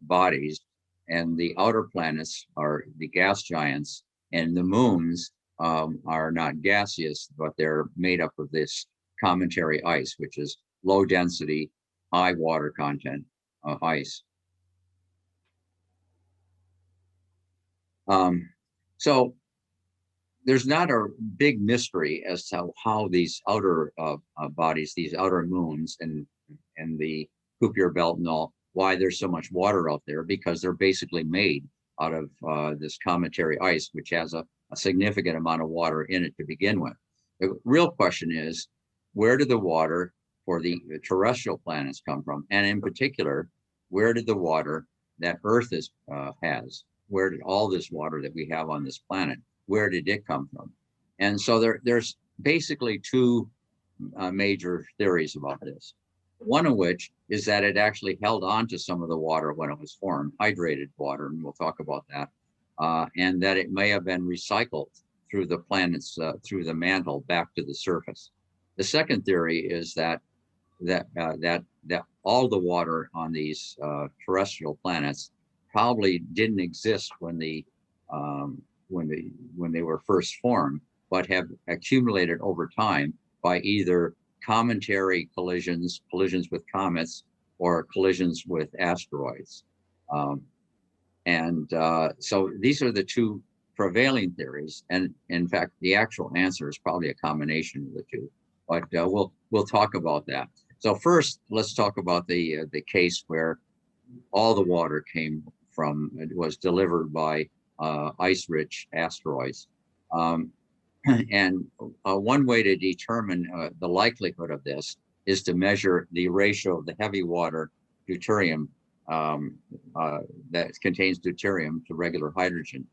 bodies. And the outer planets are the gas giants, and the moons are not gaseous, but they're made up of this cometary ice, which is low density, high water content ice. So there's not a big mystery as to how these outer bodies, these outer moons and the Kuiper belt and all, why there's so much water out there, because they're basically made out of this cometary ice, which has a significant amount of water in it to begin with. The real question is, where did the water for the terrestrial planets come from? And in particular, where did the water that Earth has, where did all this water that we have on this planet, where did it come from? And so there's basically two major theories about this. One of which is that it actually held on to some of the water when it was formed, hydrated water, and we'll talk about that, and that it may have been recycled through the planets, through the mantle back to the surface. The second theory is that all the water on these terrestrial planets probably didn't exist when they were first formed, but have accumulated over time by either cometary collisions with comets, or collisions with asteroids. So these are the two prevailing theories. And in fact, the actual answer is probably a combination of the two, but we'll talk about that. So first, let's talk about the case where all the water was delivered by ice-rich asteroids. And one way to determine the likelihood of this is to measure the ratio of the heavy water deuterium that contains deuterium to regular hydrogen.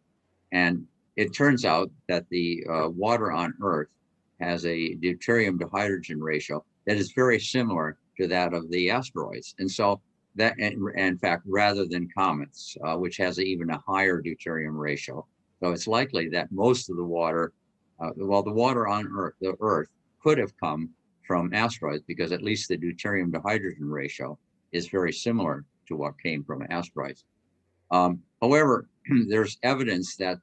And it turns out that the water on Earth has a deuterium to hydrogen ratio that is very similar to that of the asteroids. And so that, in fact, rather than comets, which has even a higher deuterium ratio. So it's likely that most of the water, the water on Earth, the Earth could have come from asteroids, because at least the deuterium to hydrogen ratio is very similar to what came from asteroids. However, there's evidence that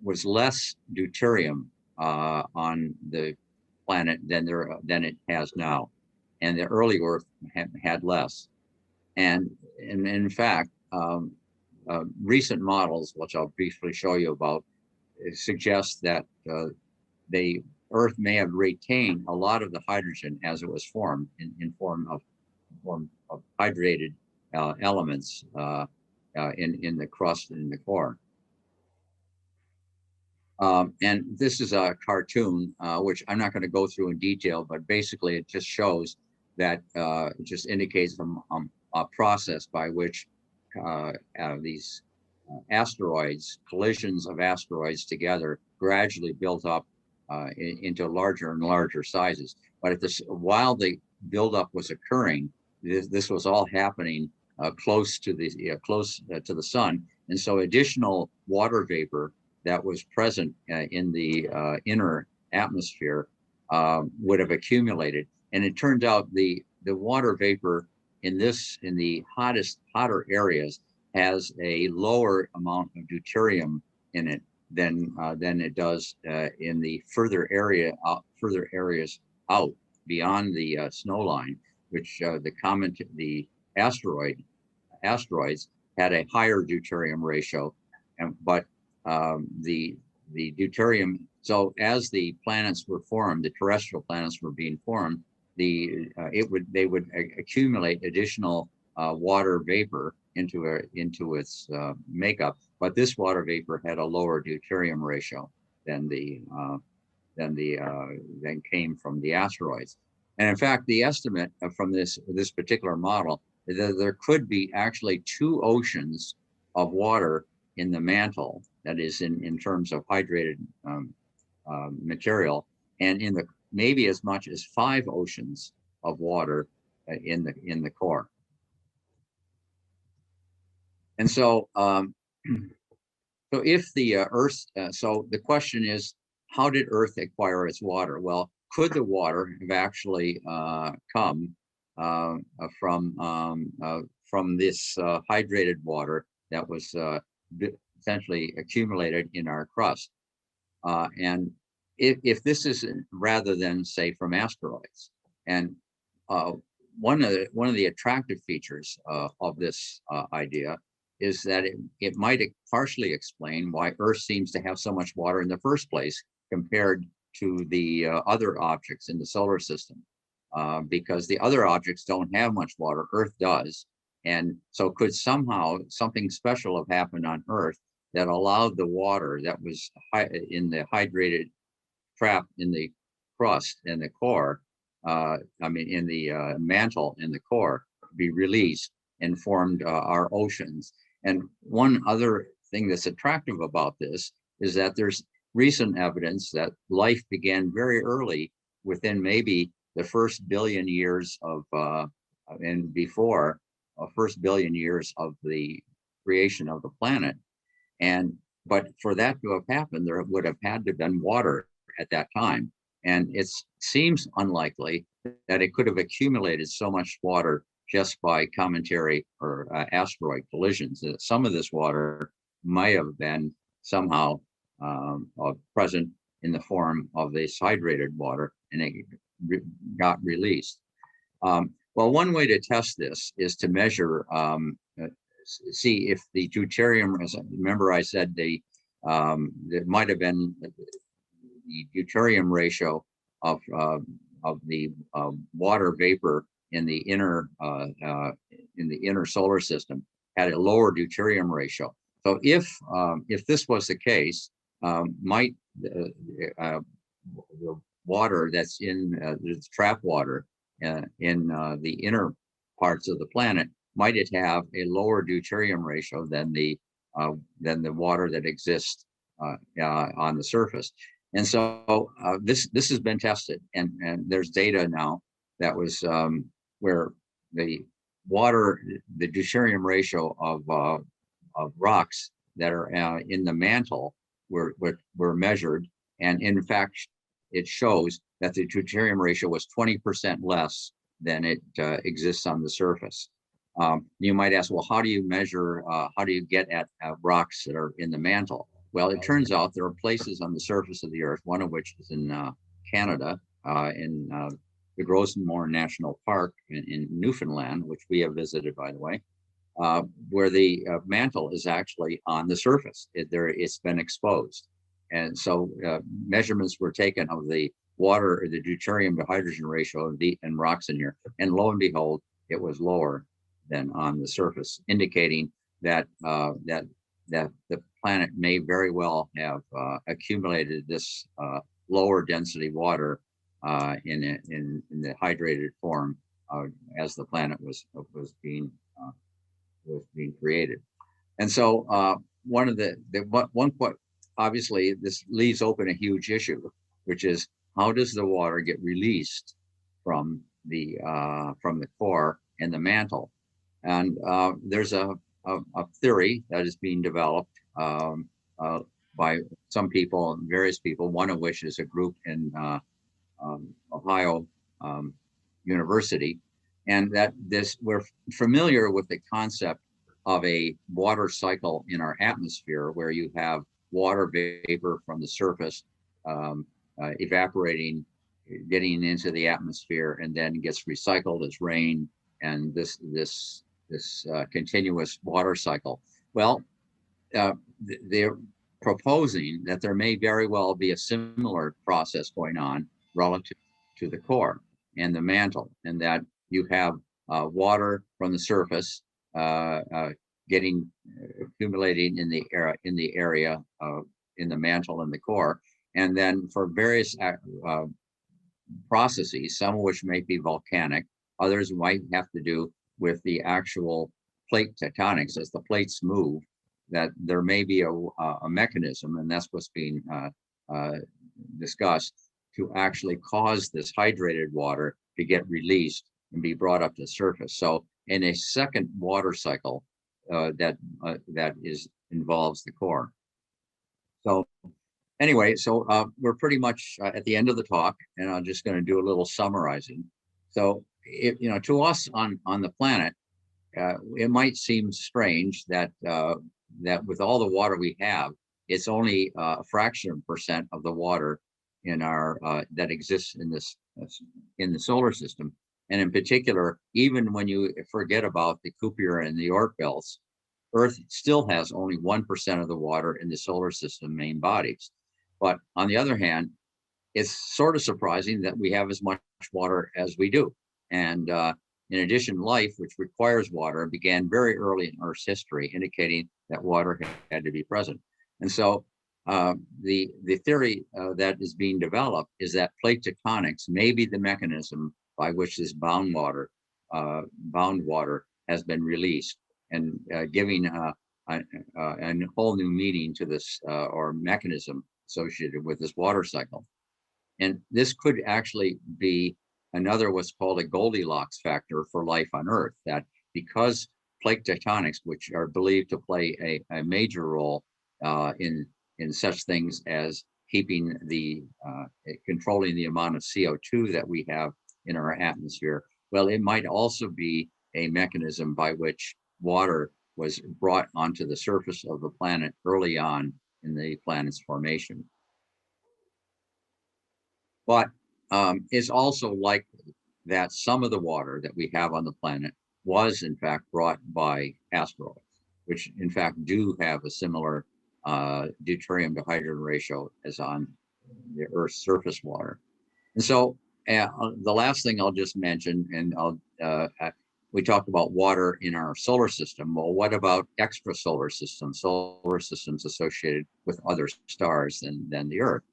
was less deuterium on the planet than it has now, and the early Earth had less. And in fact, recent models, which I'll briefly show you about, suggest that the Earth may have retained a lot of the hydrogen as it was formed in form of hydrated elements in the crust and in the core. And this is a cartoon, which I'm not going to go through in detail, but basically it just shows that it just indicates a process by which these asteroids, collisions of asteroids together, gradually built up into larger and larger sizes. But while the buildup was occurring, this was all happening close to the sun, and so additional water vapor that was present in the inner atmosphere would have accumulated. And it turned out the water vapor in the hotter areas has a lower amount of deuterium in it than it does in the further areas out beyond the snow line, which the asteroids had a higher deuterium ratio, but the deuterium. So as the planets were formed, the terrestrial planets were being formed, they would accumulate additional water vapor into its makeup, but this water vapor had a lower deuterium ratio than came from the asteroids. And in fact, the estimate from this particular model is that there could be actually 2 oceans of water in the mantle, that is in terms of hydrated material, and maybe as much as 5 oceans of water in the core. And so, so if the Earth, so the question is, how did Earth acquire its water? Well, could the water have actually come from this hydrated water that was essentially accumulated in our crust? And if this is rather than, say, from asteroids, and one of the attractive features of this idea is that it might partially explain why Earth seems to have so much water in the first place compared to the other objects in the solar system, because the other objects don't have much water, Earth does. And so could somehow something special have happened on Earth that allowed the water that was in the hydrated trap in the crust and the core, in the mantle in the core, be released and formed our oceans. And one other thing that's attractive about this is that there's recent evidence that life began very early, within maybe the first billion years of, and before, first billion years of the creation of the planet. But for that to have happened, there would have had to have been water at that time. And it seems unlikely that it could have accumulated so much water just by cometary or asteroid collisions. Some of this water might have been somehow present in the form of this hydrated water, and it got released. Well, one way to test this is to measure, see if the deuterium, remember I said it might have been the deuterium ratio of the water vapor in the inner solar system had a lower deuterium ratio. So if this was the case, might the water that's in this trap water in the inner parts of the planet, might it have a lower deuterium ratio than the water that exists on the surface? And so this has been tested, and there's data now that was where the deuterium ratio of rocks that are in the mantle were measured, and in fact, it shows that the deuterium ratio was 20% less than it exists on the surface. You might ask, well, how do you measure? How do you get at rocks that are in the mantle? Well, it turns out there are places on the surface of the Earth, one of which is in Canada, in the Rosenmore National Park in Newfoundland, which we have visited, by the way, where the mantle is actually on the surface. It's been exposed. And so measurements were taken of the water, or the deuterium to hydrogen ratio and rocks in here. And lo and behold, it was lower than on the surface, indicating that that the planet may very well have accumulated this lower density water in the hydrated form as the planet was being created. And so one obviously this leaves open a huge issue, which is how does the water get released from the core and the mantle? And there's a theory that is being developed uh, by some people, various people, one of which is a group in Ohio University, and that we're familiar with the concept of a water cycle in our atmosphere, where you have water vapor from the surface evaporating, getting into the atmosphere, and then gets recycled as rain, and this continuous water cycle. Well, they're proposing that there may very well be a similar process going on relative to the core and the mantle, and that you have water from the surface getting accumulating in the area in the mantle and the core, and then for various processes, some of which may be volcanic, others might have to do with the actual plate tectonics. As the plates move, that there may be a mechanism, and that's what's being discussed, to actually cause this hydrated water to get released and be brought up to the surface. So in a second water cycle that involves the core. So anyway, so we're pretty much at the end of the talk, and I'm just going to do a little summarizing. So, to us on the planet, it might seem strange that that with all the water we have, it's only a fraction of a percent of the water in our that exists in the solar system. And in particular, even when you forget about the Kuiper and the Oort belts, Earth still has only 1% of the water in the solar system main bodies. But on the other hand, it's sort of surprising that we have as much water as we do. And in addition, life, which requires water, began very early in Earth's history, indicating that water had to be present. And so the theory that is being developed is that plate tectonics may be the mechanism by which this bound water has been released, and giving a whole new meaning to this or mechanism associated with this water cycle. And this could actually be another what's called a Goldilocks factor for life on Earth, that because plate tectonics, which are believed to play a major role in such things as keeping controlling the amount of CO2 that we have in our atmosphere, well, it might also be a mechanism by which water was brought onto the surface of the planet early on in the planet's formation. But it's also likely that some of the water that we have on the planet was in fact brought by asteroids, which in fact do have a similar deuterium to hydrogen ratio as on the Earth's surface water. And so the last thing I'll just mention, and we talked about water in our solar system. Well, what about extrasolar systems, solar systems associated with other stars than the Earth?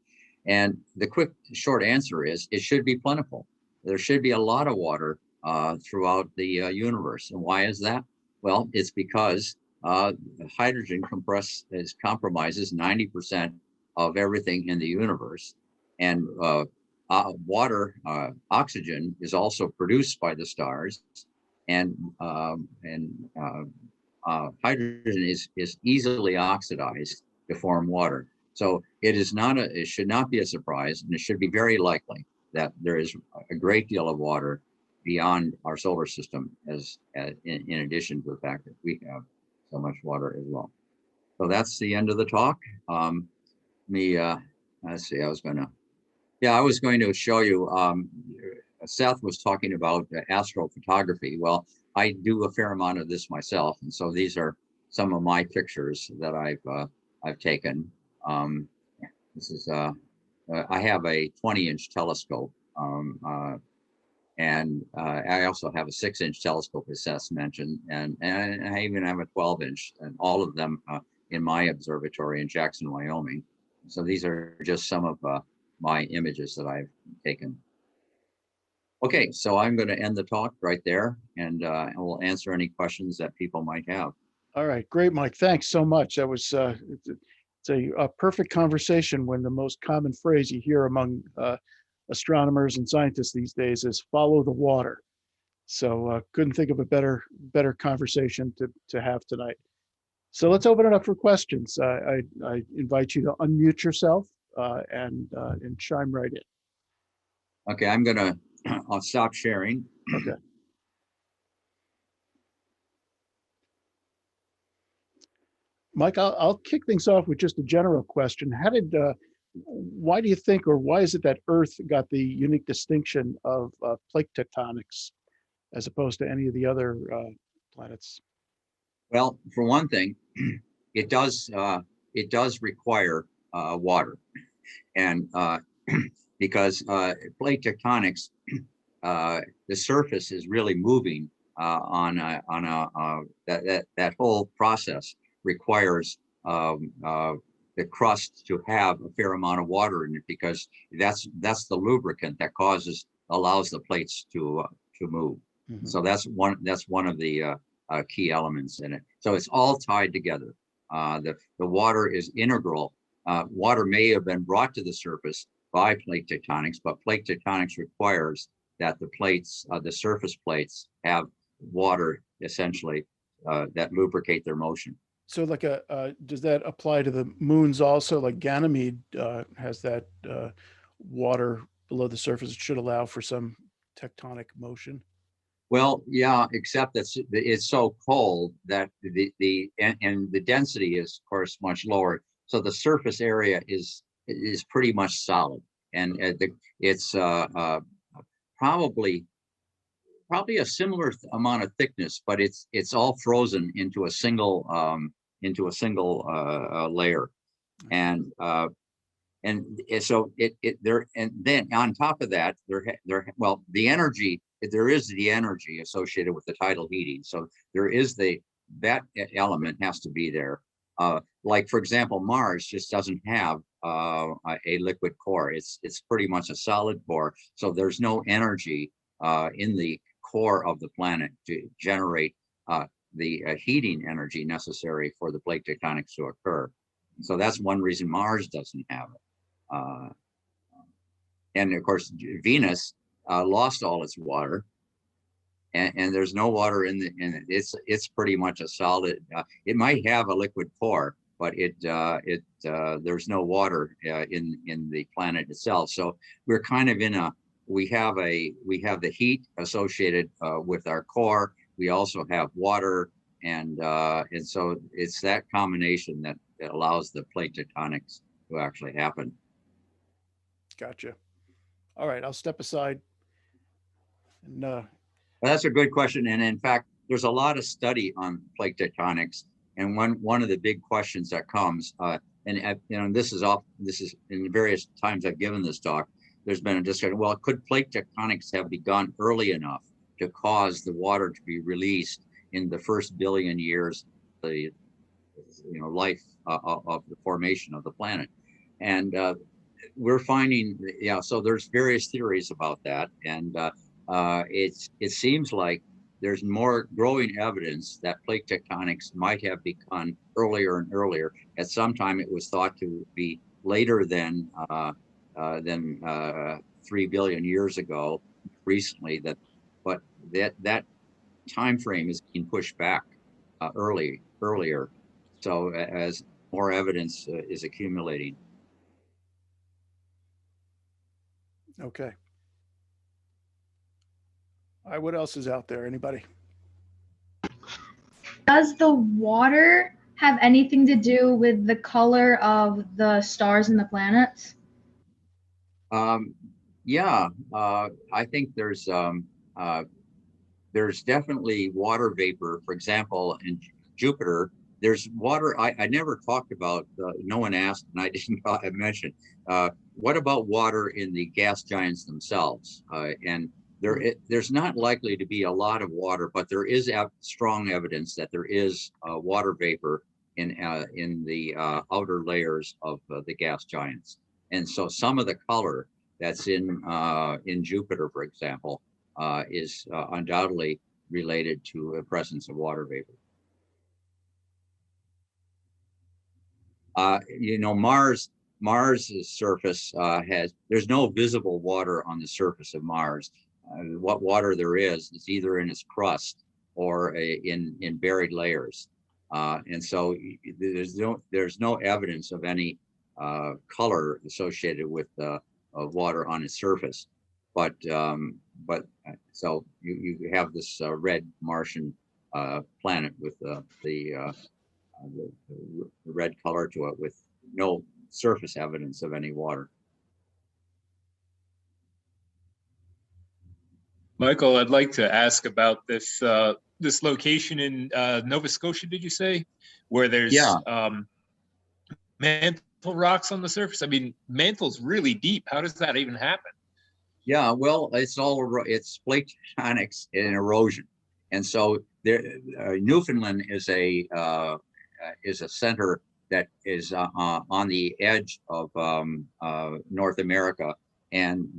And the quick, short answer is it should be plentiful. There should be a lot of water throughout the universe. And why is that? Well, it's because hydrogen compromises 90% of everything in the universe. And water, oxygen, is also produced by the stars. And hydrogen is easily oxidized to form water. So it should not be a surprise, and it should be very likely that there is a great deal of water beyond our solar system, in addition to the fact that we have so much water as well. So that's the end of the talk. Let's see, I was going to show you, Seth was talking about astrophotography. Well, I do a fair amount of this myself, and so these are some of my pictures that I've taken. This is I have a 20-inch telescope, and I also have a 6-inch telescope, as Seth mentioned, and I even have a 12-inch, and all of them in my observatory in Jackson, Wyoming. So these are just some of my images that I've taken. Okay, so I'm going to end the talk right there, and we'll answer any questions that people might have. All right, great, Mike. Thanks so much. That was it's a perfect conversation when the most common phrase you hear among astronomers and scientists these days is "follow the water." So couldn't think of a better conversation to have tonight. So let's open it up for questions. I invite you to unmute yourself and chime right in. Okay, I'll stop sharing. Okay. Mike, I'll kick things off with just a general question. Why do you think, or why is it that Earth got the unique distinction of plate tectonics as opposed to any of the other planets? Well, for one thing, it does require water, and because plate tectonics, the surface is really moving that whole process requires the crust to have a fair amount of water in it, because that's the lubricant that allows the plates to move. Mm-hmm. So that's one of the key elements in it. So it's all tied together. The water is integral. Water may have been brought to the surface by plate tectonics, but plate tectonics requires that the surface plates have water essentially that lubricate their motion. So like does that apply to the moons also? Like Ganymede has that water below the surface. It should allow for some tectonic motion. Well, yeah, except that it's so cold that and the density is, of course, much lower. So the surface area is pretty much solid, and it's probably a similar amount of thickness, but it's all frozen into a single layer, and so and then on top of that the energy. There is the energy associated with the tidal heating, so there is that element has to be there. Like for example, Mars just doesn't have a liquid core. It's pretty much a solid core, so there's no energy in the core of the planet to generate the heating energy necessary for the plate tectonics to occur. So that's one reason Mars doesn't have it. And of course, Venus lost all its water, and there's no water in it. It's pretty much a solid. It might have a liquid core, but there's no water in the planet itself. So we're kind of we have the heat associated with our core. We also have water, and so it's that combination that allows the plate tectonics to actually happen. Gotcha. All right, I'll step aside. And well, that's a good question, and in fact, there's a lot of study on plate tectonics. And one of the big questions that comes, and this is in the various times I've given this talk, there's been a discussion. Well, could plate tectonics have begun early enough to cause the water to be released in the first billion years of the life of the formation of the planet? And we're finding, so there's various theories about that, and it seems like there's more growing evidence that plate tectonics might have begun earlier and earlier. At some time, it was thought to be later than 3 billion years ago. Recently, but that time frame is being pushed back earlier. So as more evidence is accumulating. Okay. All right, what else is out there? Anybody? Does the water have anything to do with the color of the stars and the planets? Yeah, I think there's definitely water vapor. For example, in Jupiter, there's water. I never talked about, no one asked, and I didn't mention. What about water in the gas giants themselves? And there's not likely to be a lot of water, but there is strong evidence that there is water vapor in the outer layers of the gas giants. And so some of the color that's in Jupiter, for example, is undoubtedly related to the presence of water vapor. You know, Mars's surface there's no visible water on the surface of Mars. What water there is either in its crust or in buried layers. And so there's no evidence of any color associated with water on its surface. But so you have this red Martian planet with the red color to it, with no surface evidence of any water. Michael, I'd like to ask about this this location in Nova Scotia. Did you say where there's mantle rocks on the surface? I mean, mantle's really deep. How does that even happen? Yeah, well, it's plate tectonics and erosion, and so there, Newfoundland is a center that is on the edge of North America, and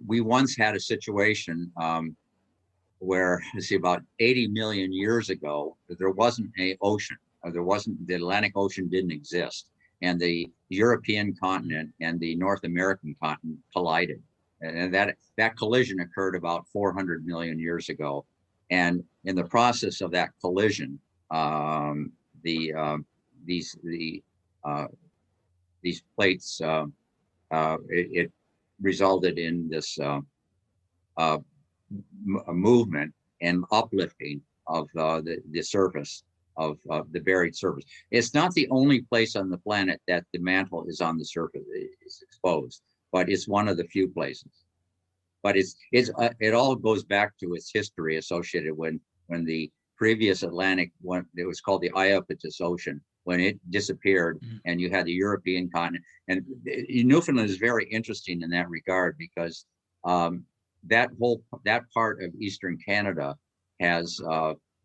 we once had a situation where, let's see, about 80 million years ago, there wasn't an ocean. The Atlantic Ocean didn't exist, and the European continent and the North American continent collided, and that collision occurred about 400 million years ago. And in the process of that collision, these plates, it resulted in this movement and uplifting of the surface of the buried surface. It's not the only place on the planet that the mantle is on the surface, is exposed, but it's one of the few places. But it all goes back to its history associated when the previous Atlantic, it was called the Iapetus Ocean, when it disappeared, and you had the European continent. And Newfoundland is very interesting in that regard, because that part of Eastern Canada has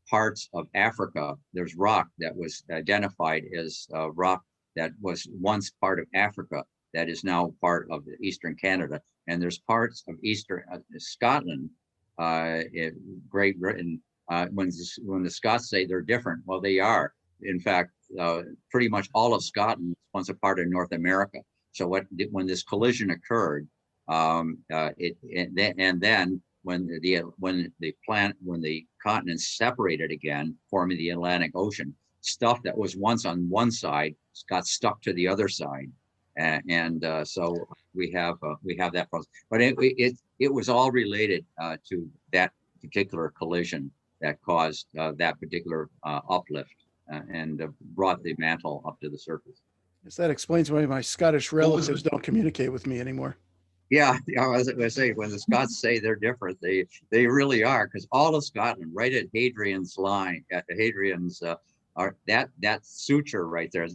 parts of Africa. There's rock that was identified as rock that was once part of Africa that is now part of Eastern Canada. And there's parts of Eastern Scotland, Great Britain. When the Scots say they're different, well, they are. In fact, pretty much all of Scotland was once a part of North America. So when this collision occurred, and then when the continents separated again, forming the Atlantic Ocean, stuff that was once on one side got stuck to the other side, and so we have that process. But it was all related to that particular collision that caused that particular uplift and brought the mantle up to the surface. Yes, that explains why my Scottish relatives don't communicate with me anymore. Yeah, I was going to say, when the Scots say they're different, they really are, because all of Scotland, right at Hadrian's line, that suture right there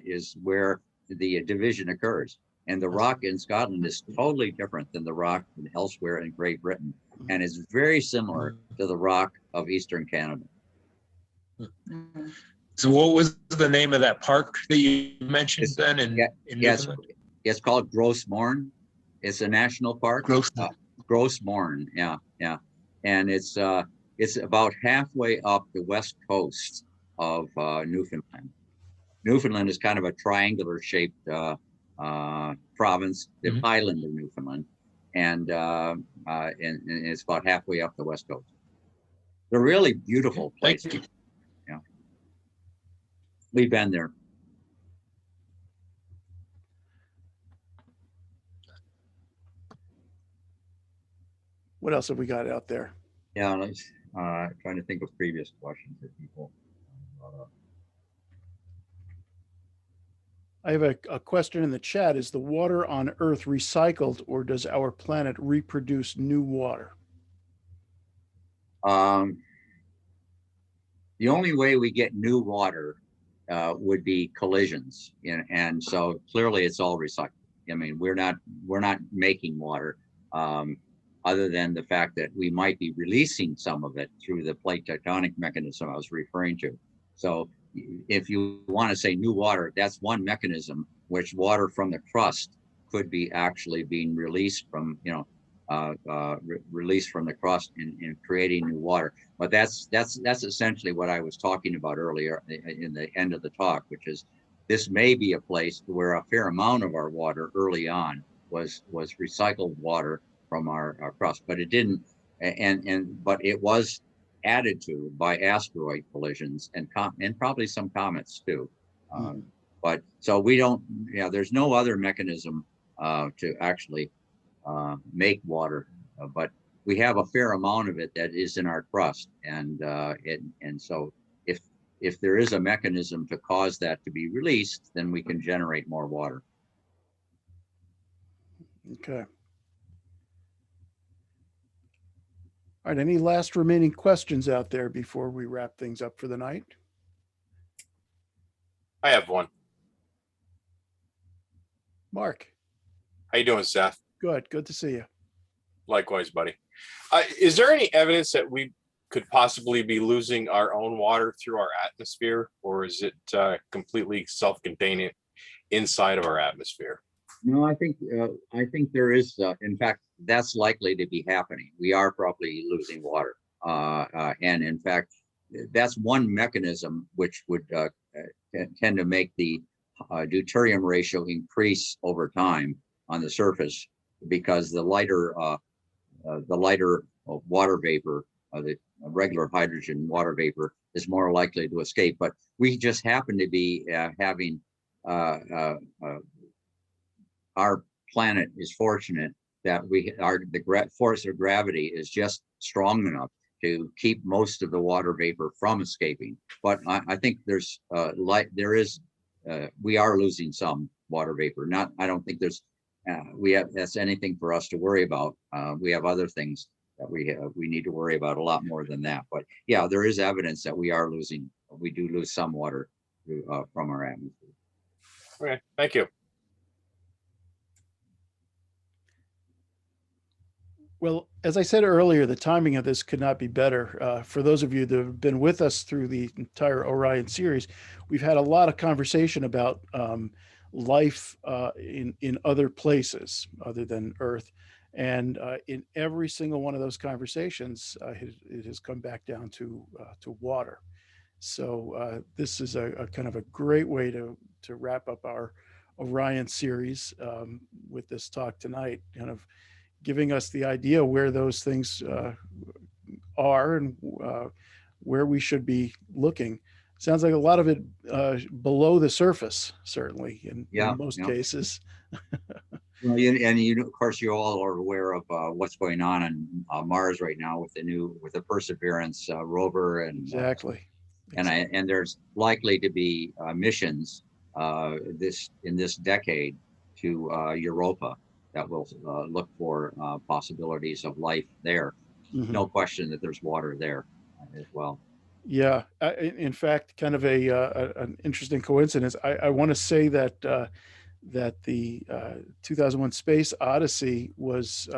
is where the division occurs. And the rock in Scotland is totally different than the rock elsewhere in Great Britain, and is very similar to the rock of Eastern Canada. So what was the name of that park that you mentioned then in Newfoundland? It's called Gros Morne. It's a national park. Gros Morne, yeah. And it's about halfway up the west coast of Newfoundland. Newfoundland is kind of a triangular shaped province, the island of Newfoundland, and it's about halfway up the west coast. They're really beautiful places. Thank you. Yeah, we've been there. What else have we got out there? Yeah, let's trying to think of previous questions that people brought up. I have a question in the chat. Is the water on Earth recycled, or does our planet reproduce new water? The only way we get new water would be collisions, and so clearly it's all recycled. I mean, we're not making water, other than the fact that we might be releasing some of it through the plate tectonic mechanism I was referring to. So if you want to say new water, that's one mechanism, which water from the crust could be actually being released from released from the crust in creating new water. But that's essentially what I was talking about earlier in the end of the talk, which is this may be a place where a fair amount of our water early on was recycled water from our crust, but it didn't, but it was added to by asteroid collisions and probably some comets too. But so we don't, there's no other mechanism to actually make water, but we have a fair amount of it that is in our crust, and so if there is a mechanism to cause that to be released, then we can generate more water. Okay. All right, any last remaining questions out there before we wrap things up for the night? I have one. Mark. How you doing, Seth? Good to see you. Likewise, buddy. Is there any evidence that we could possibly be losing our own water through our atmosphere, or is it completely self-contained inside of our atmosphere? No, I think there is. In fact, that's likely to be happening. We are probably losing water, and in fact, that's one mechanism which would tend to make the deuterium ratio increase over time on the surface, because the lighter water vapor, the regular hydrogen water vapor, is more likely to escape. But we just happen to be having our planet is fortunate that the force of gravity is just strong enough to keep most of the water vapor from escaping. But I think we are losing some water vapor. I don't think that's anything for us to worry about. We have other things that we need to worry about a lot more than that. But yeah, there is evidence that we do lose some water from our atmosphere. Okay, thank you. Well, as I said earlier, the timing of this could not be better. For those of you that have been with us through the entire Orion series, we've had a lot of conversation about life in other places other than Earth. And in every single one of those conversations, it has come back down to water. So this is a kind of a great way to wrap up our Orion series with this talk tonight, kind of giving us the idea where those things are and where we should be looking. Sounds like a lot of it below the surface, certainly in most cases. Well, and of course, you all are aware of what's going on Mars right now with the Perseverance rover, and Exactly. And there's likely to be missions in this decade to Europa that will look for possibilities of life there. Mm-hmm. No question that there's water there as well. Yeah, in fact, kind of an interesting coincidence. I want to say that the 2001 Space Odyssey was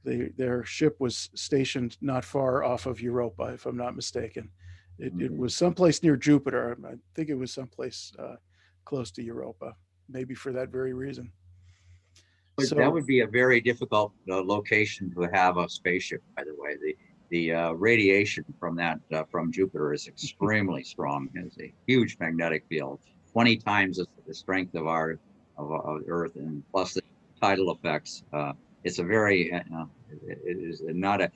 their ship was stationed not far off of Europa, if I'm not mistaken. It was someplace near Jupiter. I think it was someplace close to Europa, maybe for that very reason. But So, that would be a very difficult location to have a spaceship, by the way. The radiation from Jupiter is extremely strong. It has a huge magnetic field, 20 times the strength of Earth, and plus the tidal effects. It's a very it is not a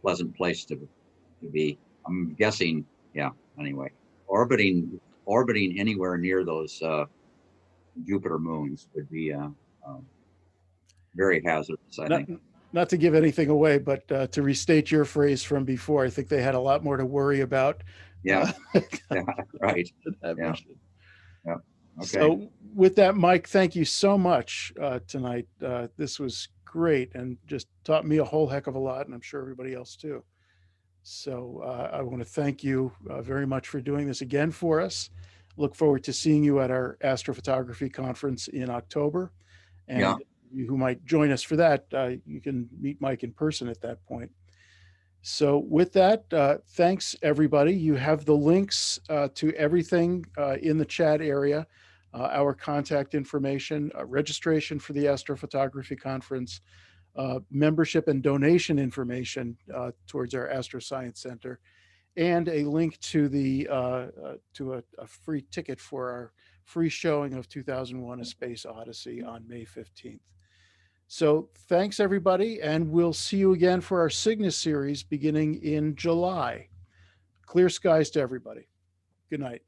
pleasant place to be. I'm guessing, anyway, orbiting anywhere near those Jupiter moons would be very hazardous, I think. Not to give anything away, but to restate your phrase from before, I think they had a lot more to worry about. Yeah, right. Yeah. Okay. So with that, Mike, thank you so much tonight. This was great and just taught me a whole heck of a lot, and I'm sure everybody else too. So I want to thank you very much for doing this again for us. Look forward to seeing you at our astrophotography conference in October. And you who might join us for that, you can meet Mike in person at that point. So with that, thanks everybody. You have the links to everything in the chat area. our contact information, registration for the astrophotography conference, membership and donation information towards our Astro Science Center, and a link to the a free ticket for our free showing of 2001: A Space Odyssey on May 15th. So thanks everybody, and we'll see you again for our Cygnus series beginning in July. Clear skies to everybody. Good night.